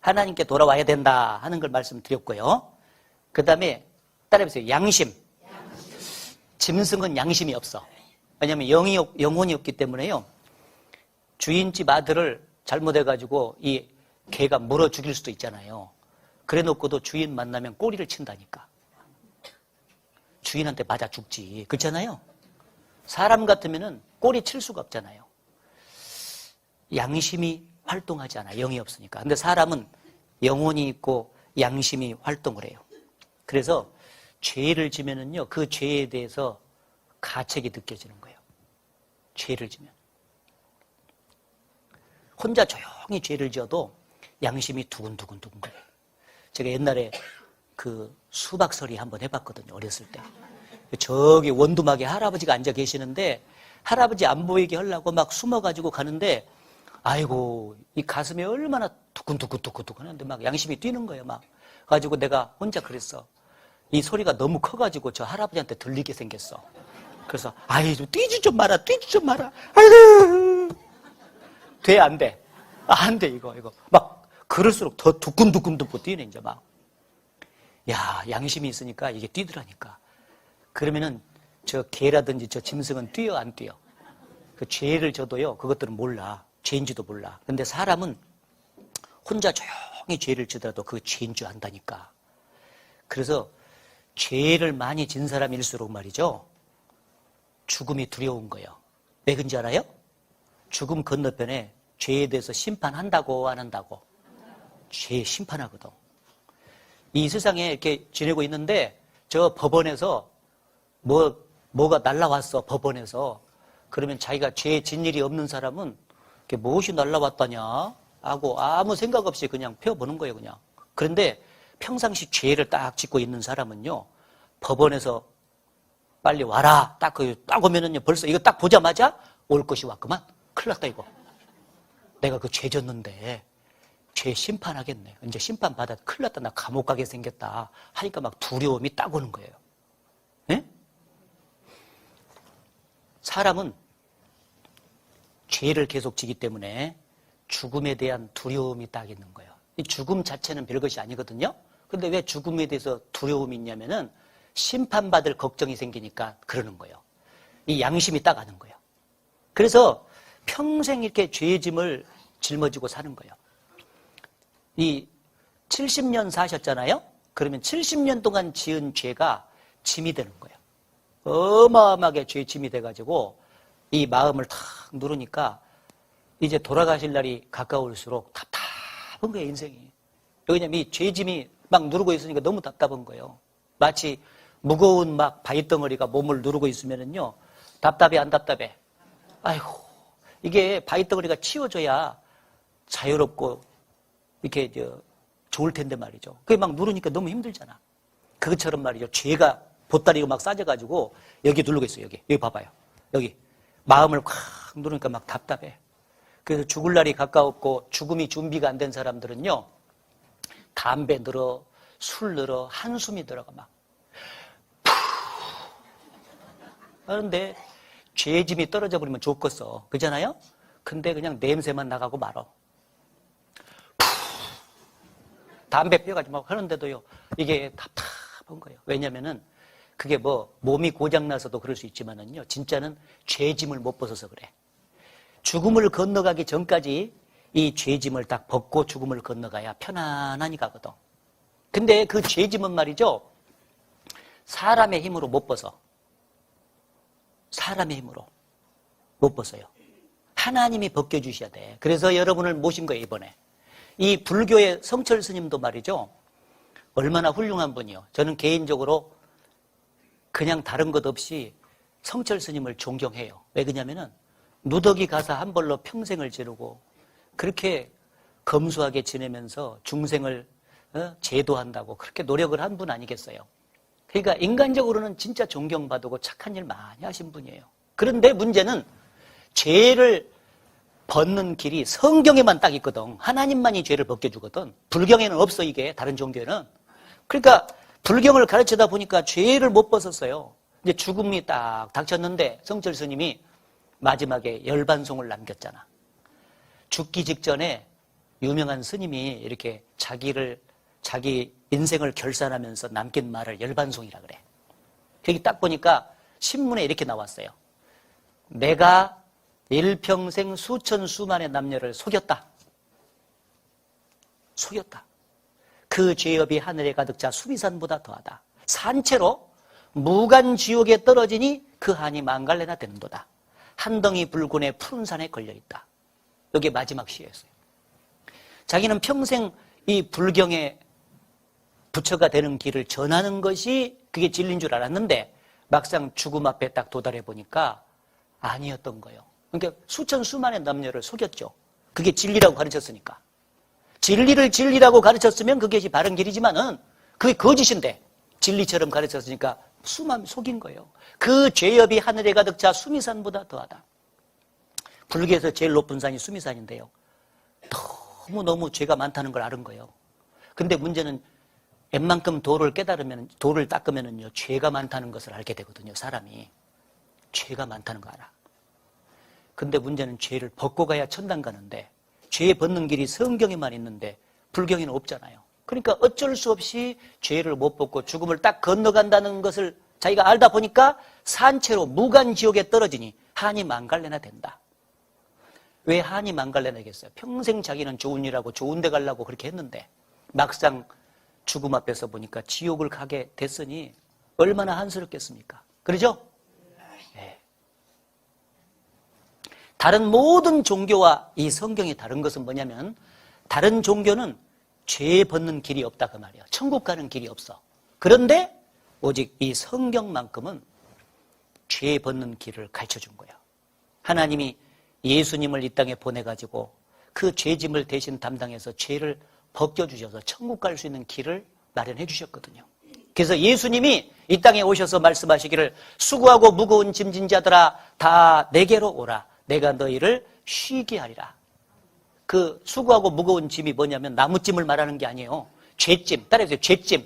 하나님께 돌아와야 된다 하는 걸 말씀드렸고요. 그 다음에 따라해보세요. 양심. 짐승은 양심이 없어. 왜냐하면 영혼이 없기 때문에요. 주인집 아들을 잘못해가지고 이 개가 물어 죽일 수도 있잖아요. 그래 놓고도 주인 만나면 꼬리를 친다니까. 주인한테 맞아 죽지. 그렇잖아요. 사람 같으면은 꼬리 칠 수가 없잖아요. 양심이 활동하지 않아. 영이 없으니까. 근데 사람은 영혼이 있고 양심이 활동을 해요. 그래서 죄를 지면은요, 그 죄에 대해서 가책이 느껴지는 거예요. 죄를 지면. 혼자 조용히 죄를 지어도 양심이 두근두근 거려요. 제가 옛날에 그 수박설이 한번 해봤거든요. 어렸을 때. 저기 원두막에 할아버지가 앉아 계시는데 할아버지 안 보이게 하려고 막 숨어가지고 가는데 아이고 이 가슴이 얼마나 두근두근 하는데 막 양심이 뛰는 거예요. 막 가지고 내가 혼자 그랬어. 이 소리가 너무 커가지고 저 할아버지한테 들리게 생겼어. 그래서 아이 좀 뛰지 좀 마라. 아이고 돼 안 돼? 안 돼 이거 막 그럴수록 더 두근두근 뛰네 이제 막. 야 양심이 있으니까 이게 뛰더라니까. 그러면은 저 개라든지 저 짐승은 뛰어 안 뛰어? 그 죄를 져도요 그것들은 몰라. 죄인지도 몰라. 근데 사람은 혼자 조용히 죄를 지더라도 그 죄인 줄 안다니까. 그래서 죄를 많이 진 사람일수록 말이죠. 죽음이 두려운 거예요. 왜 그런지 알아요? 죽음 건너편에 죄에 대해서 심판한다고 안 한다고? 죄 심판하거든. 이 세상에 이렇게 지내고 있는데 저 법원에서 뭐가 날라왔어 법원에서. 그러면 자기가 죄 진 일이 없는 사람은 무엇이 날라왔다냐 하고 아무 생각 없이 그냥 펴보는 거예요 그냥. 그런데 평상시 죄를 딱 짓고 있는 사람은요 법원에서 빨리 와라 딱 오면은요 벌써 이거 딱 보자마자 올 것이 왔구만. 큰일 났다 이거. 내가 그 죄 졌는데 죄 심판하겠네. 이제 심판받아 큰일 났다. 나 감옥 가게 생겼다 하니까 막 두려움이 딱 오는 거예요. 네? 사람은 죄를 계속 지기 때문에 죽음에 대한 두려움이 딱 있는 거예요. 이 죽음 자체는 별것이 아니거든요. 근데 왜 죽음에 대해서 두려움이 있냐면은 심판받을 걱정이 생기니까 그러는 거예요. 이 양심이 딱 아는 거예요. 그래서 평생 이렇게 죄짐을 짊어지고 사는 거예요. 이 70년 사셨잖아요? 그러면 70년 동안 지은 죄가 짐이 되는 거예요. 어마어마하게 죄 짐이 돼가지고 이 마음을 탁 누르니까 이제 돌아가실 날이 가까울수록 답답한 거예요, 인생이. 왜냐면 이 죄짐이 막 누르고 있으니까 너무 답답한 거예요. 마치 무거운 막 바위덩어리가 몸을 누르고 있으면은요, 답답해, 안 답답해? 아이고, 이게 바위덩어리가 치워져야 자유롭고 이렇게 좋을 텐데 말이죠. 그게 막 누르니까 너무 힘들잖아. 그것처럼 말이죠. 죄가 보따리가 막 싸져가지고 여기 누르고 있어요, 여기 봐봐요. 여기. 마음을 확 누르니까 막 답답해. 그래서 죽을 날이 가까웠고 죽음이 준비가 안 된 사람들은요. 담배 늘어, 술 늘어, 한숨이 들어가 막. 그런데 죄짐이 떨어져 버리면 좋겠어. 그잖아요? 근데 그냥 냄새만 나가고 말어. 담배 피워가지고 막 하는데도요. 이게 답답한 거예요. 왜냐면은 그게 몸이 고장나서도 그럴 수 있지만은요. 진짜는 죄짐을 못 벗어서 그래. 죽음을 건너가기 전까지 이 죄짐을 딱 벗고 죽음을 건너가야 편안하니 가거든. 근데 그 죄짐은 말이죠. 사람의 힘으로 못 벗어. 사람의 힘으로 못 벗어요. 하나님이 벗겨주셔야 돼. 그래서 여러분을 모신 거예요, 이번에. 이 불교의 성철 스님도 말이죠. 얼마나 훌륭한 분이요. 저는 개인적으로 그냥 다른 것 없이 성철 스님을 존경해요. 왜 그러냐면은 누더기 가사 한 벌로 평생을 지르고 그렇게 검소하게 지내면서 중생을 제도한다고 그렇게 노력을 한 분 아니겠어요. 그러니까 인간적으로는 진짜 존경받고 착한 일 많이 하신 분이에요. 그런데 문제는 죄를 벗는 길이 성경에만 딱 있거든. 하나님만이 죄를 벗겨주거든. 불경에는 없어, 이게. 다른 종교에는. 그러니까 불경을 가르치다 보니까 죄를 못 벗었어요. 이제 죽음이 딱 닥쳤는데 성철 스님이 마지막에 열반송을 남겼잖아. 죽기 직전에 유명한 스님이 이렇게 자기 인생을 결산하면서 남긴 말을 열반송이라 그래. 여기 딱 보니까 신문에 이렇게 나왔어요. 내가 일평생 수천 수만의 남녀를 속였다. 속였다. 그 죄업이 하늘에 가득 차 수비산보다 더하다. 산채로 무간지옥에 떨어지니 그 한이 망갈래나 되는도다. 한 덩이 붉은의 푸른 산에 걸려있다. 이게 마지막 시였어요. 자기는 평생 이 불경의 부처가 되는 길을 전하는 것이 그게 진리인 줄 알았는데 막상 죽음 앞에 딱 도달해 보니까 아니었던 거예요. 그러니까 수천 수만의 남녀를 속였죠. 그게 진리라고 가르쳤으니까. 진리를 진리라고 가르쳤으면 그것이 바른 길이지만은 그게 거짓인데 진리처럼 가르쳤으니까 수만 속인 거예요. 그 죄업이 하늘에 가득 차 수미산보다 더하다. 불교에서 제일 높은 산이 수미산인데요. 너무너무 죄가 많다는 걸 아는 거예요. 근데 문제는 웬만큼 도를 깨달으면, 도를 닦으면은요, 죄가 많다는 것을 알게 되거든요, 사람이. 죄가 많다는 거 알아. 근데 문제는 죄를 벗고 가야 천당 가는데, 죄 벗는 길이 성경에만 있는데, 불경에는 없잖아요. 그러니까 어쩔 수 없이 죄를 못 벗고 죽음을 딱 건너간다는 것을 자기가 알다 보니까 산채로 무간지옥에 떨어지니 한이 망갈래나 된다. 왜 한이 망갈래나 되겠어요? 평생 자기는 좋은 일하고 좋은 데 가려고 그렇게 했는데 막상 죽음 앞에서 보니까 지옥을 가게 됐으니 얼마나 한스럽겠습니까? 그러죠? 네. 다른 모든 종교와 이 성경이 다른 것은 뭐냐면 다른 종교는 죄 벗는 길이 없다 그 말이에요. 천국 가는 길이 없어. 그런데 오직 이 성경만큼은 죄 벗는 길을 가르쳐 준 거예요. 하나님이 예수님을 이 땅에 보내가지고 그 죄짐을 대신 담당해서 죄를 벗겨주셔서 천국 갈 수 있는 길을 마련해 주셨거든요. 그래서 예수님이 이 땅에 오셔서 말씀하시기를 수고하고 무거운 짐진 자들아 다 내게로 오라. 내가 너희를 쉬게 하리라. 그 수고하고 무거운 짐이 뭐냐면 나무짐을 말하는 게 아니에요. 죄짐. 따라해보세요. 죄짐.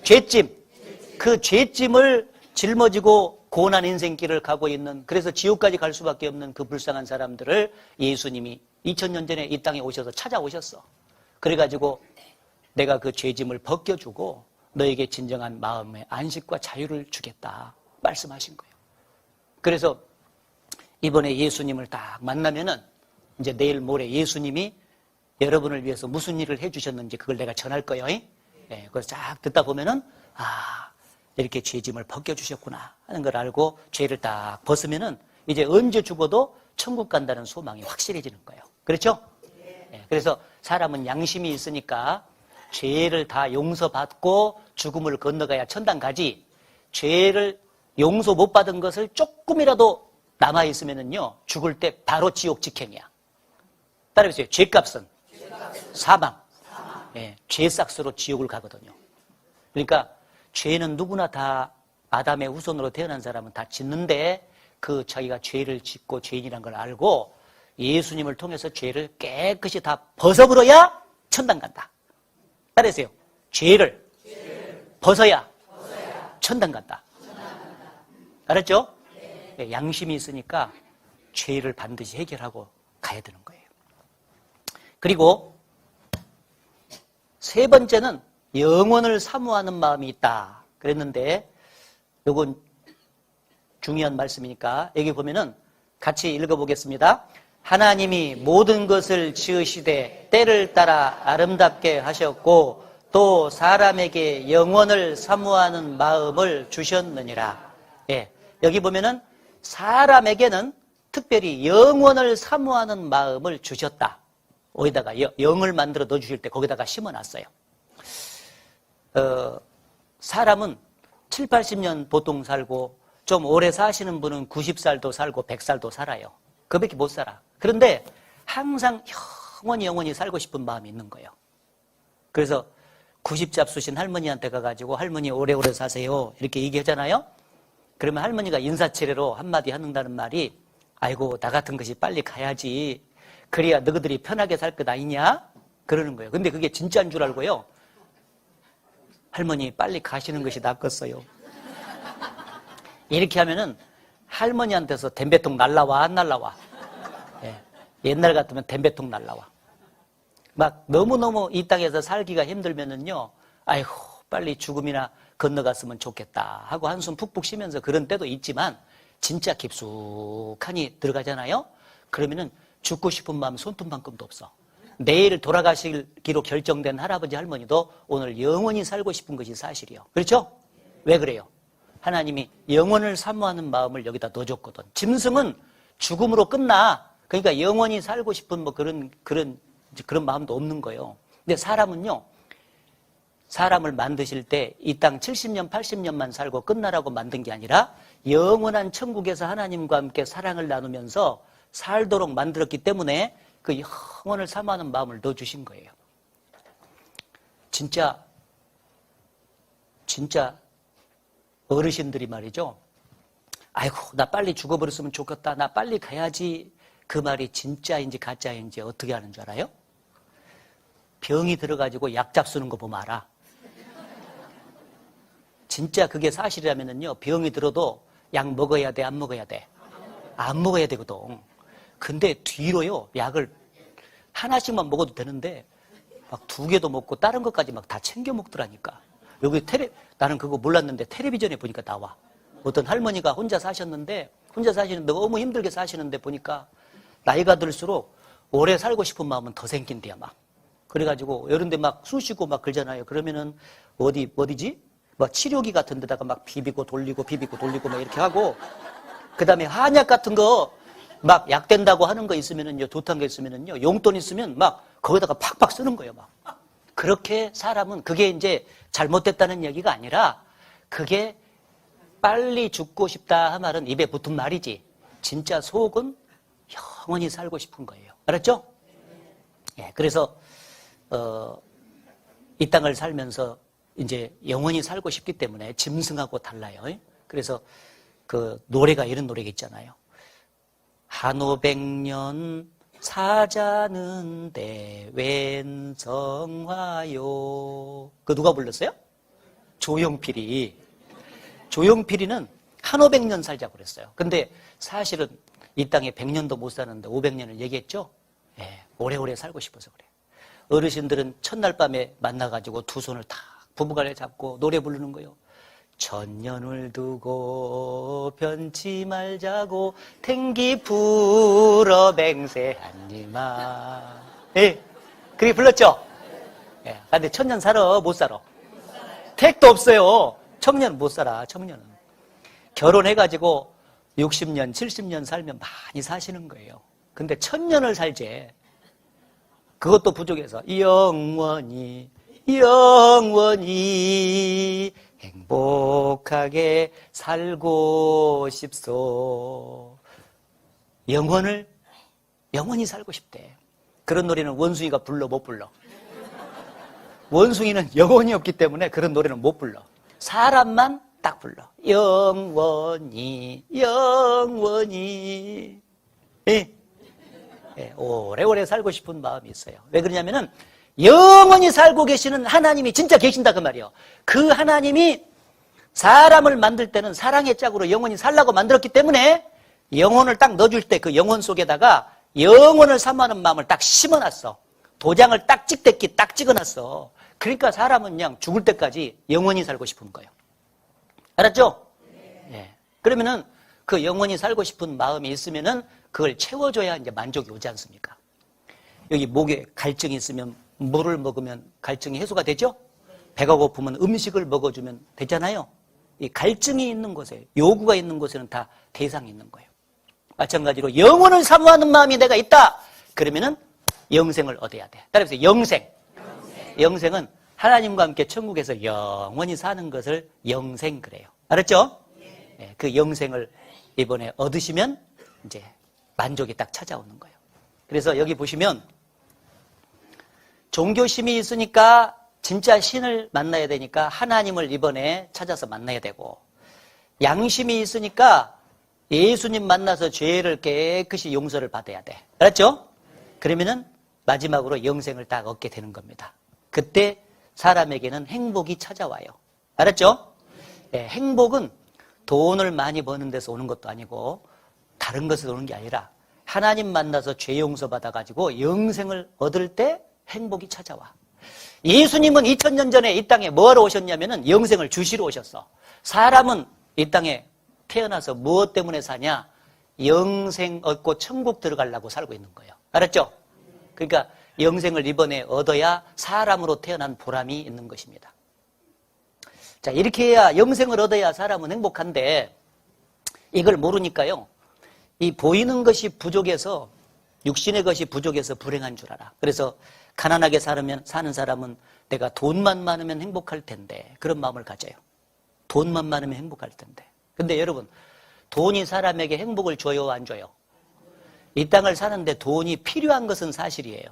죄짐. 그 죄짐을 짊어지고 고난 인생길을 가고 있는, 그래서 지옥까지 갈 수밖에 없는 그 불쌍한 사람들을 예수님이 2000년 전에 이 땅에 오셔서 찾아오셨어. 그래가지고 내가 그 죄짐을 벗겨주고 너에게 진정한 마음의 안식과 자유를 주겠다 말씀하신 거예요. 그래서 이번에 예수님을 딱 만나면은 이제 내일 모레 예수님이 여러분을 위해서 무슨 일을 해주셨는지 그걸 내가 전할 거예요. 네, 그래서 쫙 듣다 보면은 이렇게 죄짐을 벗겨주셨구나 하는 걸 알고 죄를 딱 벗으면은 이제 언제 죽어도 천국 간다는 소망이 확실해지는 거예요. 그렇죠? 네, 그래서 사람은 양심이 있으니까 죄를 다 용서받고 죽음을 건너가야 천당 가지, 죄를 용서 못 받은 것을 조금이라도 남아있으면은요, 죽을 때 바로 지옥 직행이야. 따라해보세요. 죄값은 사망. 예, 죄싹스로 지옥을 가거든요. 그러니까 죄는 누구나 다 아담의 후손으로 태어난 사람은 다 짓는데 그 자기가 죄를 짓고 죄인이란 걸 알고 예수님을 통해서 죄를 깨끗이 다 벗어버려야 천당 간다. 따라해보세요. 죄를 벗어야 천당 간다. 알았죠? 네, 양심이 있으니까 죄를 반드시 해결하고 가야 되는 거예요. 그리고 세 번째는 영원을 사모하는 마음이 있다 그랬는데, 이건 중요한 말씀이니까 여기 보면은 같이 읽어보겠습니다. 하나님이 모든 것을 지으시되 때를 따라 아름답게 하셨고 또 사람에게 영원을 사모하는 마음을 주셨느니라. 예, 여기 보면은 사람에게는 특별히 영원을 사모하는 마음을 주셨다. 거기다가 영을 만들어 넣어주실 때 거기다가 심어놨어요. 사람은 7, 80년 보통 살고 좀 오래 사시는 분은 90살도 살고 100살도 살아요. 그밖에 못 살아. 그런데 항상 영원히 살고 싶은 마음이 있는 거예요. 그래서 90 잡수신 할머니한테 가가지고 할머니 오래오래 사세요 이렇게 얘기하잖아요. 그러면 할머니가 인사치레로 한마디 하는다는 말이 아이고 나 같은 것이 빨리 가야지. 그래야 너희들이 편하게 살 것 아니냐? 그러는 거예요. 근데 그게 진짜인 줄 알고요. 할머니 빨리 가시는 것이 낫겠어요. 이렇게 하면은 할머니한테서 댐배통 날라와 안 날라와? 예. 옛날 같으면 댐배통 날라와. 막 너무너무 이 땅에서 살기가 힘들면은요. 아이고 빨리 죽음이나 건너갔으면 좋겠다 하고 한숨 푹푹 쉬면서 그런 때도 있지만 진짜 깊숙하니 들어가잖아요. 그러면은 죽고 싶은 마음 손톱만큼도 없어. 내일 돌아가시기로 결정된 할아버지 할머니도 오늘 영원히 살고 싶은 것이 사실이요. 그렇죠? 왜 그래요? 하나님이 영원을 사모하는 마음을 여기다 넣어줬거든. 짐승은 죽음으로 끝나. 그러니까 영원히 살고 싶은 뭐 그런 마음도 없는 거예요. 근데 사람은요, 사람을 만드실 때 이 땅 70년, 80년만 살고 끝나라고 만든 게 아니라 영원한 천국에서 하나님과 함께 사랑을 나누면서 살도록 만들었기 때문에 그 영원을 사모하는 마음을 넣어주신 거예요. 진짜 어르신들이 말이죠. 아이고 나 빨리 죽어버렸으면 좋겠다. 나 빨리 가야지. 그 말이 진짜인지 가짜인지 어떻게 아는 줄 알아요? 병이 들어가지고 약 잡수는 거 보면 알아. 진짜 그게 사실이라면요. 병이 들어도 약 먹어야 돼, 안 먹어야 돼? 안 먹어야 되거든. 근데 뒤로요, 약을 하나씩만 먹어도 되는데 막 2개도 먹고 다른 것까지 막 다 챙겨 먹더라니까. 여기 나는 그거 몰랐는데 텔레비전에 보니까 나와. 어떤 할머니가 혼자 사시는데 너무 힘들게 사시는데 보니까 나이가 들수록 오래 살고 싶은 마음은 더 생긴대요, 막. 그래가지고 이런 데 막 쑤시고 막 그러잖아요. 그러면은 어디지? 막 치료기 같은 데다가 막 비비고 돌리고 막 이렇게 하고 그 다음에 한약 같은 거 막 약 된다고 하는 거 있으면은요, 좋다는 거 있으면은요, 용돈 있으면 막 거기다가 팍팍 쓰는 거예요, 막. 그렇게 사람은 그게 이제 잘못됐다는 얘기가 아니라 그게 빨리 죽고 싶다 한 말은 입에 붙은 말이지. 진짜 속은 영원히 살고 싶은 거예요. 알았죠? 예, 그래서 이 땅을 살면서 이제 영원히 살고 싶기 때문에 짐승하고 달라요. 그래서 그 노래가 이런 노래가 있잖아요. 한오백년 사자는데 웬 성화요. 그 누가 불렀어요? 조용필이. 조용필이는 한오백년 살자고 그랬어요. 근데 사실은 이 땅에 100년도 못 사는데 500년을 얘기했죠? 예, 오래오래 살고 싶어서 그래요. 어르신들은 첫날 밤에 만나가지고 두 손을 탁 부부간에 잡고 노래 부르는 거예요. 천년을 두고 변치 말자고 탱기 불어 맹세하니마. 예, 그렇게 불렀죠? 예, 근데 천년 살아, 못 살아? 택도 없어요. 청년 못 살아, 청년은. 결혼해가지고 60년, 70년 살면 많이 사시는 거예요. 근데 1000년을 살지. 그것도 부족해서 영원히 행복하게 살고 싶소. 영원히 살고 싶대. 그런 노래는 원숭이가 불러 못 불러? 원숭이는 영혼이 없기 때문에 그런 노래는 못 불러. 사람만 딱 불러. 영원히 예. 예, 오래오래 살고 싶은 마음이 있어요. 왜 그러냐면은 영원히 살고 계시는 하나님이 진짜 계신다 그 말이에요. 그 하나님이 사람을 만들 때는 사랑의 짝으로 영원히 살라고 만들었기 때문에 영혼을 딱 넣어줄 때 그 영혼 속에다가 영혼을 사모하는 마음을 딱 심어놨어. 도장을 딱 찍댔기 딱 찍어놨어. 그러니까 사람은 그냥 죽을 때까지 영원히 살고 싶은 거예요. 알았죠? 예. 그러면은 그 영원히 살고 싶은 마음이 있으면은 그걸 채워줘야 이제 만족이 오지 않습니까? 여기 목에 갈증이 있으면 물을 먹으면 갈증이 해소가 되죠? 배가 고프면 음식을 먹어주면 되잖아요? 이 갈증이 있는 곳에, 요구가 있는 곳에는 다 대상이 있는 거예요. 마찬가지로 영혼을 사모하는 마음이 내가 있다! 그러면은 영생을 얻어야 돼. 따라서 영생은 하나님과 함께 천국에서 영원히 사는 것을 영생 그래요. 알았죠? 네, 그 영생을 이번에 얻으시면 이제 만족이 딱 찾아오는 거예요. 그래서 여기 보시면 종교심이 있으니까 진짜 신을 만나야 되니까 하나님을 이번에 찾아서 만나야 되고, 양심이 있으니까 예수님 만나서 죄를 깨끗이 용서를 받아야 돼. 알았죠? 그러면은 마지막으로 영생을 딱 얻게 되는 겁니다. 그때 사람에게는 행복이 찾아와요. 알았죠? 네, 행복은 돈을 많이 버는 데서 오는 것도 아니고 다른 것에서 오는 게 아니라 하나님 만나서 죄 용서 받아가지고 영생을 얻을 때 행복이 찾아와. 예수님은 2000년 전에 이 땅에 뭐하러 오셨냐면은 영생을 주시러 오셨어. 사람은 이 땅에 태어나서 무엇 때문에 사냐? 영생 얻고 천국 들어가려고 살고 있는 거예요. 알았죠? 그러니까 영생을 이번에 얻어야 사람으로 태어난 보람이 있는 것입니다. 자, 이렇게 해야 영생을 얻어야 사람은 행복한데 이걸 모르니까요. 이 보이는 것이 부족해서 육신의 것이 부족해서 불행한 줄 알아. 그래서 가난하게 사는 사람은 내가 돈만 많으면 행복할 텐데 그런 마음을 가져요. 돈만 많으면 행복할 텐데. 근데 여러분, 돈이 사람에게 행복을 줘요, 안 줘요? 이 땅을 사는데 돈이 필요한 것은 사실이에요.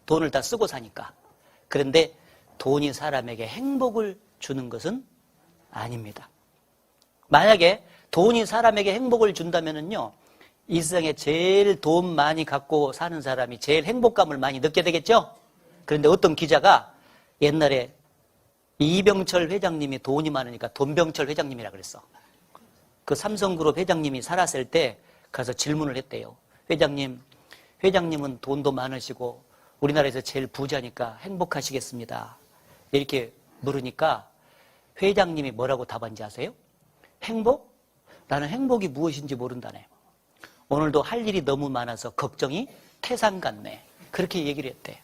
돈을 다 쓰고 사니까. 그런데 돈이 사람에게 행복을 주는 것은 아닙니다. 만약에 돈이 사람에게 행복을 준다면은요, 이 세상에 제일 돈 많이 갖고 사는 사람이 제일 행복감을 많이 느끼게 되겠죠? 그런데 어떤 기자가 옛날에 이병철 회장님이 돈이 많으니까 돈병철 회장님이라 그랬어. 그 삼성그룹 회장님이 살았을 때 가서 질문을 했대요. 회장님은 돈도 많으시고 우리나라에서 제일 부자니까 행복하시겠습니다. 이렇게 물으니까 회장님이 뭐라고 답한지 아세요? 행복? 나는 행복이 무엇인지 모른다네. 오늘도 할 일이 너무 많아서 걱정이 태산 같네. 그렇게 얘기를 했대.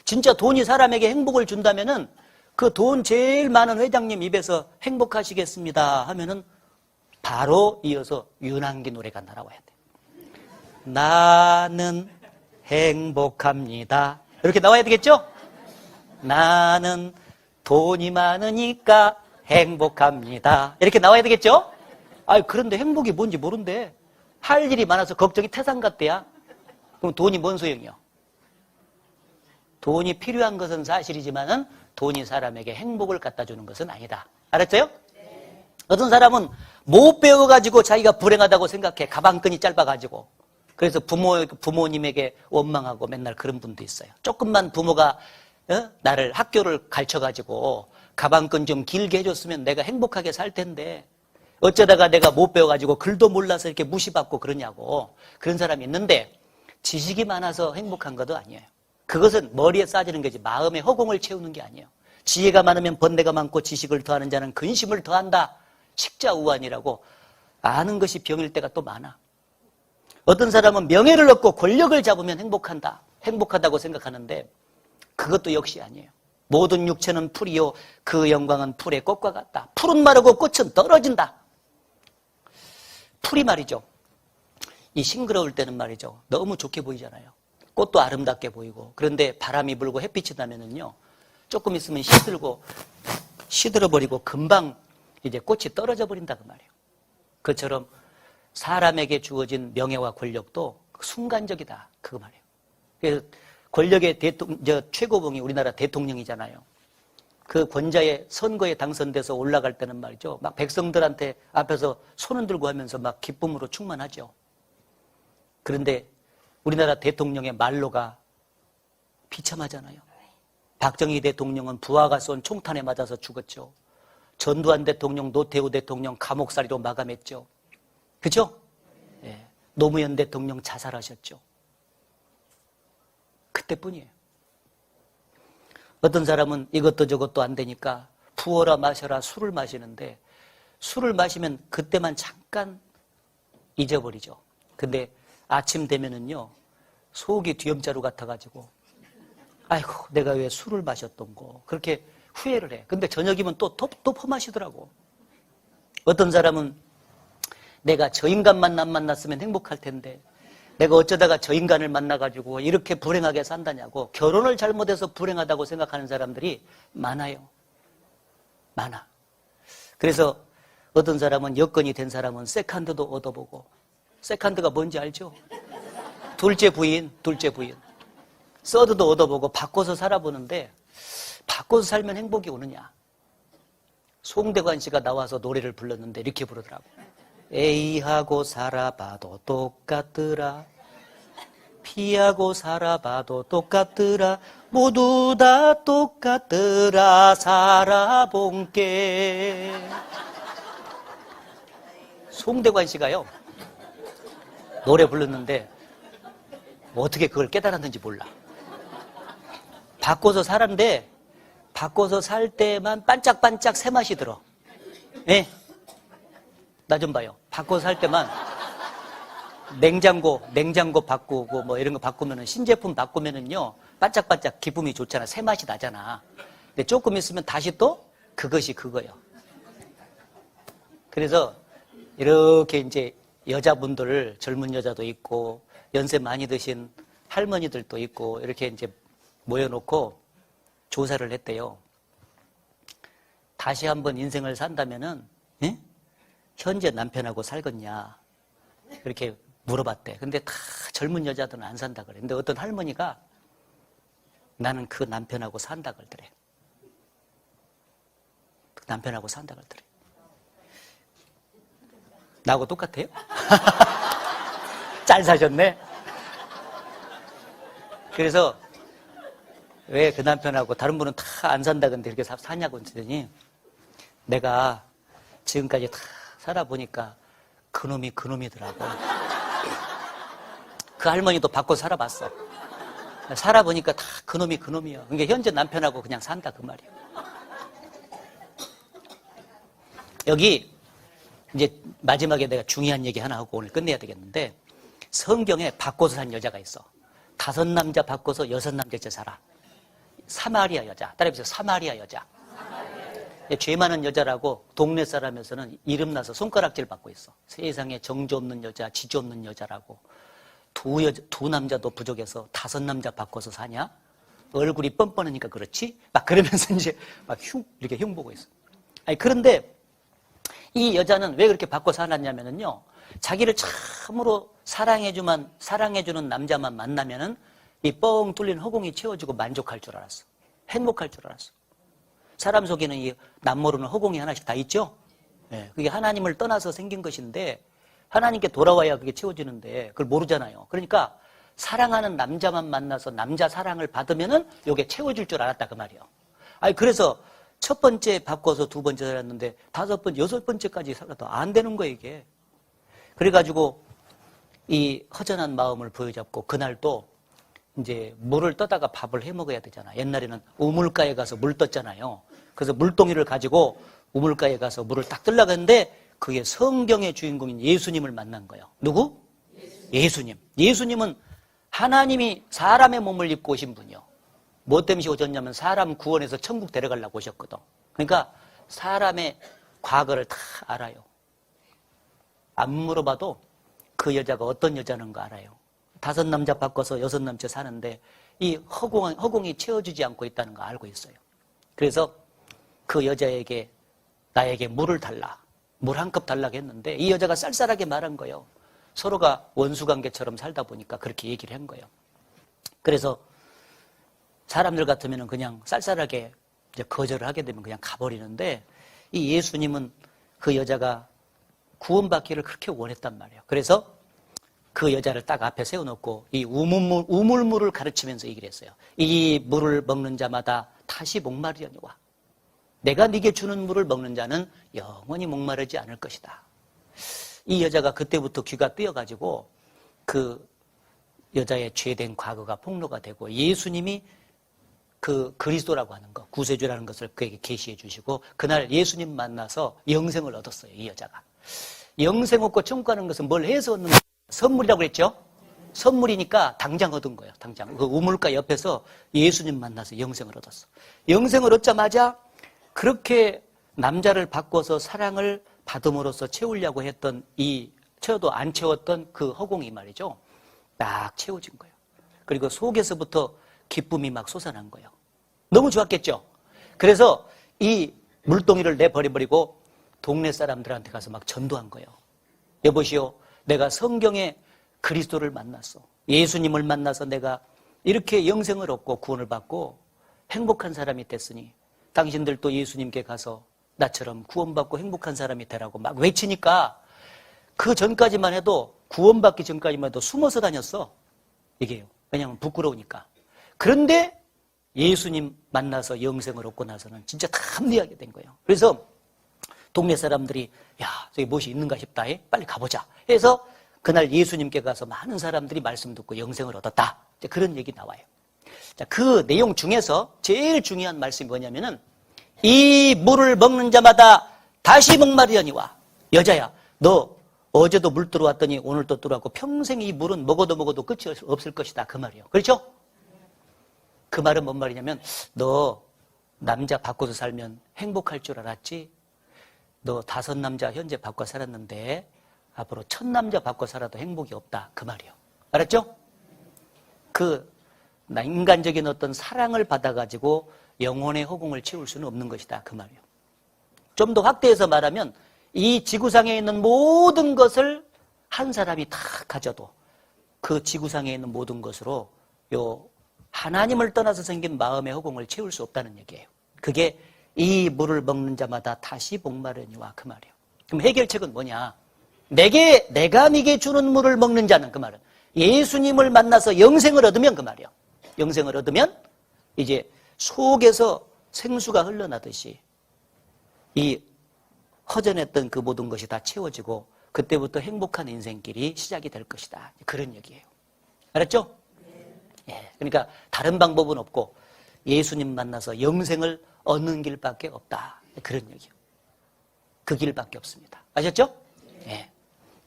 진짜 돈이 사람에게 행복을 준다면은 그 돈 제일 많은 회장님 입에서 행복하시겠습니다 하면은 바로 이어서 윤한기 노래가 날아와야 돼. 나는 행복합니다. 이렇게 나와야 되겠죠? 나는 돈이 많으니까 행복합니다. 이렇게 나와야 되겠죠? 그런데 행복이 뭔지 모른대. 할 일이 많아서 걱정이 태산 같대야. 그럼 돈이 뭔 소용이요? 돈이 필요한 것은 사실이지만은 돈이 사람에게 행복을 갖다 주는 것은 아니다. 알았어요? 네. 어떤 사람은 못 배워가지고 자기가 불행하다고 생각해. 가방끈이 짧아가지고. 그래서 부모님에게 원망하고 맨날 그런 분도 있어요. 조금만 부모가 나를 학교를 가르쳐가지고 가방끈 좀 길게 해줬으면 내가 행복하게 살 텐데 어쩌다가 내가 못 배워가지고 글도 몰라서 이렇게 무시받고 그러냐고. 그런 사람이 있는데 지식이 많아서 행복한 것도 아니에요. 그것은 머리에 쌓이는 거지 마음의 허공을 채우는 게 아니에요. 지혜가 많으면 번뇌가 많고 지식을 더하는 자는 근심을 더한다. 식자우환이라고. 아는 것이 병일 때가 또 많아. 어떤 사람은 명예를 얻고 권력을 잡으면 행복한다. 행복하다고 생각하는데 그것도 역시 아니에요. 모든 육체는 풀이요 그 영광은 풀의 꽃과 같다. 풀은 마르고 꽃은 떨어진다. 풀이 말이죠. 이 싱그러울 때는 말이죠. 너무 좋게 보이잖아요. 꽃도 아름답게 보이고. 그런데 바람이 불고 햇빛이 나면은요. 조금 있으면 시들어버리고 금방 이제 꽃이 떨어져 버린다 그 말이에요. 그처럼 사람에게 주어진 명예와 권력도 순간적이다 그 말이에요. 그래서 권력의 최고봉이 우리나라 대통령이잖아요. 그 권자의 선거에 당선돼서 올라갈 때는 말이죠. 막 백성들한테 앞에서 손 흔들고 하면서 막 기쁨으로 충만하죠. 그런데 우리나라 대통령의 말로가 비참하잖아요. 박정희 대통령은 부하가 쏜 총탄에 맞아서 죽었죠. 전두환 대통령, 노태우 대통령 감옥살이로 마감했죠. 그죠? 예. 노무현 대통령 자살하셨죠. 그때뿐이에요. 어떤 사람은 이것도 저것도 안 되니까 부어라 마셔라 술을 마시는데 술을 마시면 그때만 잠깐 잊어버리죠. 근데 아침 되면은요 속이 뒤엄자루 같아가지고 아이고 내가 왜 술을 마셨던고 그렇게 후회를 해. 근데 저녁이면 또 퍼마시더라고. 어떤 사람은 내가 저 인간만 안 만났으면 행복할 텐데 내가 어쩌다가 저 인간을 만나가지고 이렇게 불행하게 산다냐고 결혼을 잘못해서 불행하다고 생각하는 사람들이 많아요. 많아. 그래서 어떤 사람은 여건이 된 사람은 세컨드도 얻어보고 세컨드가 뭔지 알죠? 둘째 부인. 서드도 얻어보고 바꿔서 살아보는데 바꿔서 살면 행복이 오느냐? 송대관 씨가 나와서 노래를 불렀는데 이렇게 부르더라고. A하고 살아봐도 똑같더라. B하고 살아봐도 똑같더라. 모두 다 똑같더라. 살아본게. 송대관 씨가요, 노래 불렀는데 어떻게 그걸 깨달았는지 몰라. 바꿔서 살았는데 바꿔서 살 때만 반짝반짝 새 맛이 들어. 예? 나 좀 봐요. 바꿔서 살 때만 냉장고 바꾸고 뭐 이런 거 바꾸면은, 신제품 바꾸면은요, 반짝반짝 기쁨이 좋잖아. 새 맛이 나잖아. 근데 조금 있으면 다시 또 그것이 그거예요. 그래서 이렇게 이제 여자분들, 젊은 여자도 있고 연세 많이 드신 할머니들도 있고 이렇게 이제 모여놓고 조사를 했대요. 다시 한번 인생을 산다면은, 예? 현재 남편하고 살겠냐 이렇게 물어봤대. 근데 다 젊은 여자들은 안 산다 그래. 근데 어떤 할머니가 나는 그 남편하고 산다 그러더래. 그 남편하고 산다 그러더래. 나하고 똑같아요? 잘 사셨네. 그래서 왜 그 남편하고 다른 분은 다 안 산다 근데 이렇게 사냐고 했더니, 내가 지금까지 다 살아보니까 그놈이 그놈이더라고. 그 할머니도 바꿔 살아봤어. 살아보니까 다 그놈이 그놈이야. 그러니까 현재 남편하고 그냥 산다 그 말이야. 여기 이제 마지막에 내가 중요한 얘기 하나 하고 오늘 끝내야 되겠는데, 성경에 바꿔서 산 여자가 있어. 5남자 바꿔서 6남자째 살아. 사마리아 여자. 따라해보세요. 사마리아 여자. 죄 많은 여자라고 동네 사람에서는 이름 나서 손가락질 받고 있어. 세상에 정조 없는 여자, 지조 없는 여자라고. 두 남자도 부족해서 5남자 바꿔서 사냐? 얼굴이 뻔뻔하니까 그렇지? 막 그러면서 이제 막 이렇게 흉보고 있어. 아니, 그런데 이 여자는 왜 그렇게 바꿔 살았냐면요, 자기를 참으로 사랑해주는 남자만 만나면은 이 뻥 뚫린 허공이 채워지고 만족할 줄 알았어. 행복할 줄 알았어. 사람 속에는 이 남모르는 허공이 하나씩 다 있죠? 네, 그게 하나님을 떠나서 생긴 것인데, 하나님께 돌아와야 그게 채워지는데, 그걸 모르잖아요. 그러니까 사랑하는 남자만 만나서 남자 사랑을 받으면은 이게 채워질 줄 알았다 그 말이에요. 아니, 그래서 첫 번째 바꿔서 두 번째 살았는데 5번째, 6번째까지 살아도 안 되는 거예요, 이게. 그래가지고 이 허전한 마음을 부여잡고 그날 또 이제 물을 떠다가 밥을 해 먹어야 되잖아. 옛날에는 우물가에 가서 물 떴잖아요. 그래서 물동이를 가지고 우물가에 가서 물을 딱 뜨려고 했는데, 그게 성경의 주인공인 예수님을 만난 거예요. 누구? 예수님. 예수님은 하나님이 사람의 몸을 입고 오신 분이요. 뭐 때문에 오셨냐면 사람 구원해서 천국 데려가려고 오셨거든. 그러니까 사람의 과거를 다 알아요. 안 물어봐도 그 여자가 어떤 여자인가 알아요. 5남자 바꿔서 6남자 사는데 이 허공이 채워지지 않고 있다는 거 알고 있어요. 그래서 그 여자에게 나에게 물을 달라. 물 한 컵 달라고 했는데 이 여자가 쌀쌀하게 말한 거예요. 서로가 원수관계처럼 살다 보니까 그렇게 얘기를 한 거예요. 그래서 사람들 같으면 그냥 쌀쌀하게 이제 거절을 하게 되면 그냥 가버리는데, 이 예수님은 그 여자가 구원받기를 그렇게 원했단 말이에요. 그래서 그 여자를 딱 앞에 세워놓고 이 우물물을 가르치면서 얘기를 했어요. 이 물을 먹는 자마다 다시 목마르려니와 내가 네게 주는 물을 먹는 자는 영원히 목마르지 않을 것이다. 이 여자가 그때부터 귀가 뜨여가지고 그 여자의 죄된 과거가 폭로가 되고, 예수님이 그 그리스도라고 하는 거, 구세주라는 것을 그에게 계시해 주시고, 그날 예수님 만나서 영생을 얻었어요. 이 여자가. 영생 얻고 천국 가는 것은 뭘 해서 얻는 거예요? 선물이라고 했죠? 선물이니까 당장 얻은 거예요. 당장. 그 우물가 옆에서 예수님 만나서 영생을 얻었어. 영생을 얻자마자 그렇게 남자를 바꿔서 사랑을 받음으로써 채우려고 했던 채워도 안 채웠던 그 허공이 말이죠. 딱 채워진 거예요. 그리고 속에서부터 기쁨이 막 솟아난 거예요. 너무 좋았겠죠? 그래서 이 물동이를 내버려버리고 동네 사람들한테 가서 막 전도한 거예요. 여보시오, 내가 성경에 그리스도를 만났어. 예수님을 만나서 내가 이렇게 영생을 얻고 구원을 받고 행복한 사람이 됐으니 당신들도 예수님께 가서 나처럼 구원받고 행복한 사람이 되라고 막 외치니까 그 전까지만 해도 구원받기 전까지만 해도 숨어서 다녔어. 이게요. 왜냐하면 부끄러우니까. 그런데 예수님 만나서 영생을 얻고 나서는 진짜 다 합리하게 된 거예요. 그래서 동네 사람들이 야 저기 무엇이 있는가 싶다. 빨리 가보자 해서 그날 예수님께 가서 많은 사람들이 말씀 듣고 영생을 얻었다. 그런 얘기 나와요. 자, 그 내용 중에서 제일 중요한 말씀이 뭐냐면은 이 물을 먹는 자마다 다시 목마르려니와 여자야 너 어제도 물 들어왔더니 오늘 또 들어왔고 평생 이 물은 먹어도 끝이 없을 것이다 그 말이에요. 그렇죠? 그 말은 뭔 말이냐면 너 남자 바꿔서 살면 행복할 줄 알았지? 너 5 남자 현재 바꿔 살았는데 앞으로 1000 남자 바꿔 살아도 행복이 없다 그 말이에요. 알았죠? 나 인간적인 어떤 사랑을 받아가지고 영혼의 허공을 채울 수는 없는 것이다 그 말이에요. 좀 더 확대해서 말하면 이 지구상에 있는 모든 것을 한 사람이 다 가져도 그 지구상에 있는 모든 것으로 하나님을 떠나서 생긴 마음의 허공을 채울 수 없다는 얘기예요. 그게 이 물을 먹는 자마다 다시 목마르니와 그 말이에요. 그럼 해결책은 뭐냐? 내가 네게 주는 물을 먹는 자는 그 말은 예수님을 만나서 영생을 얻으면 그 말이에요. 영생을 얻으면 이제 속에서 생수가 흘러나듯이 이 허전했던 그 모든 것이 다 채워지고 그때부터 행복한 인생길이 시작이 될 것이다. 그런 얘기예요. 알았죠? 예, 그러니까 다른 방법은 없고 예수님 만나서 영생을 얻는 길밖에 없다. 그런 얘기예요. 그 길밖에 없습니다. 아셨죠? 예.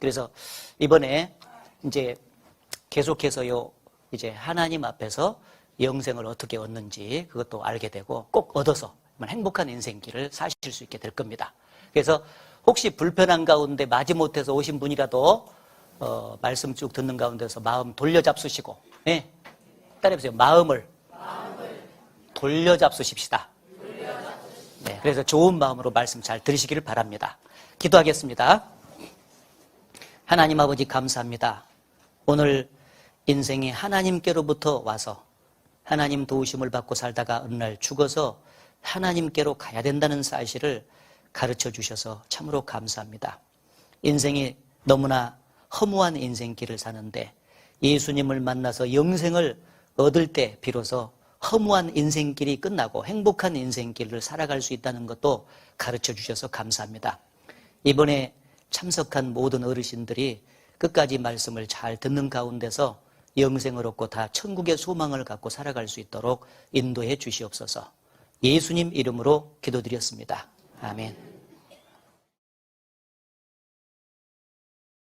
그래서 이번에 이제 계속해서요, 이제 하나님 앞에서 영생을 어떻게 얻는지 그것도 알게 되고 꼭 얻어서 행복한 인생길을 사실 수 있게 될 겁니다. 그래서 혹시 불편한 가운데 마지못해서 오신 분이라도 말씀 쭉 듣는 가운데서 마음 돌려잡수시고, 예? 따라해보세요. 마음을 돌려잡수십시다. 네, 그래서 좋은 마음으로 말씀 잘 들으시기를 바랍니다. 기도하겠습니다. 하나님 아버지 감사합니다. 오늘 인생이 하나님께로부터 와서 하나님 도우심을 받고 살다가 어느 날 죽어서 하나님께로 가야 된다는 사실을 가르쳐 주셔서 참으로 감사합니다. 인생이 너무나 허무한 인생길을 사는데 예수님을 만나서 영생을 얻을 때 비로소 허무한 인생길이 끝나고 행복한 인생길을 살아갈 수 있다는 것도 가르쳐 주셔서 감사합니다. 이번에 참석한 모든 어르신들이 끝까지 말씀을 잘 듣는 가운데서 영생을 얻고 다 천국의 소망을 갖고 살아갈 수 있도록 인도해 주시옵소서. 예수님 이름으로 기도드렸습니다. 아멘.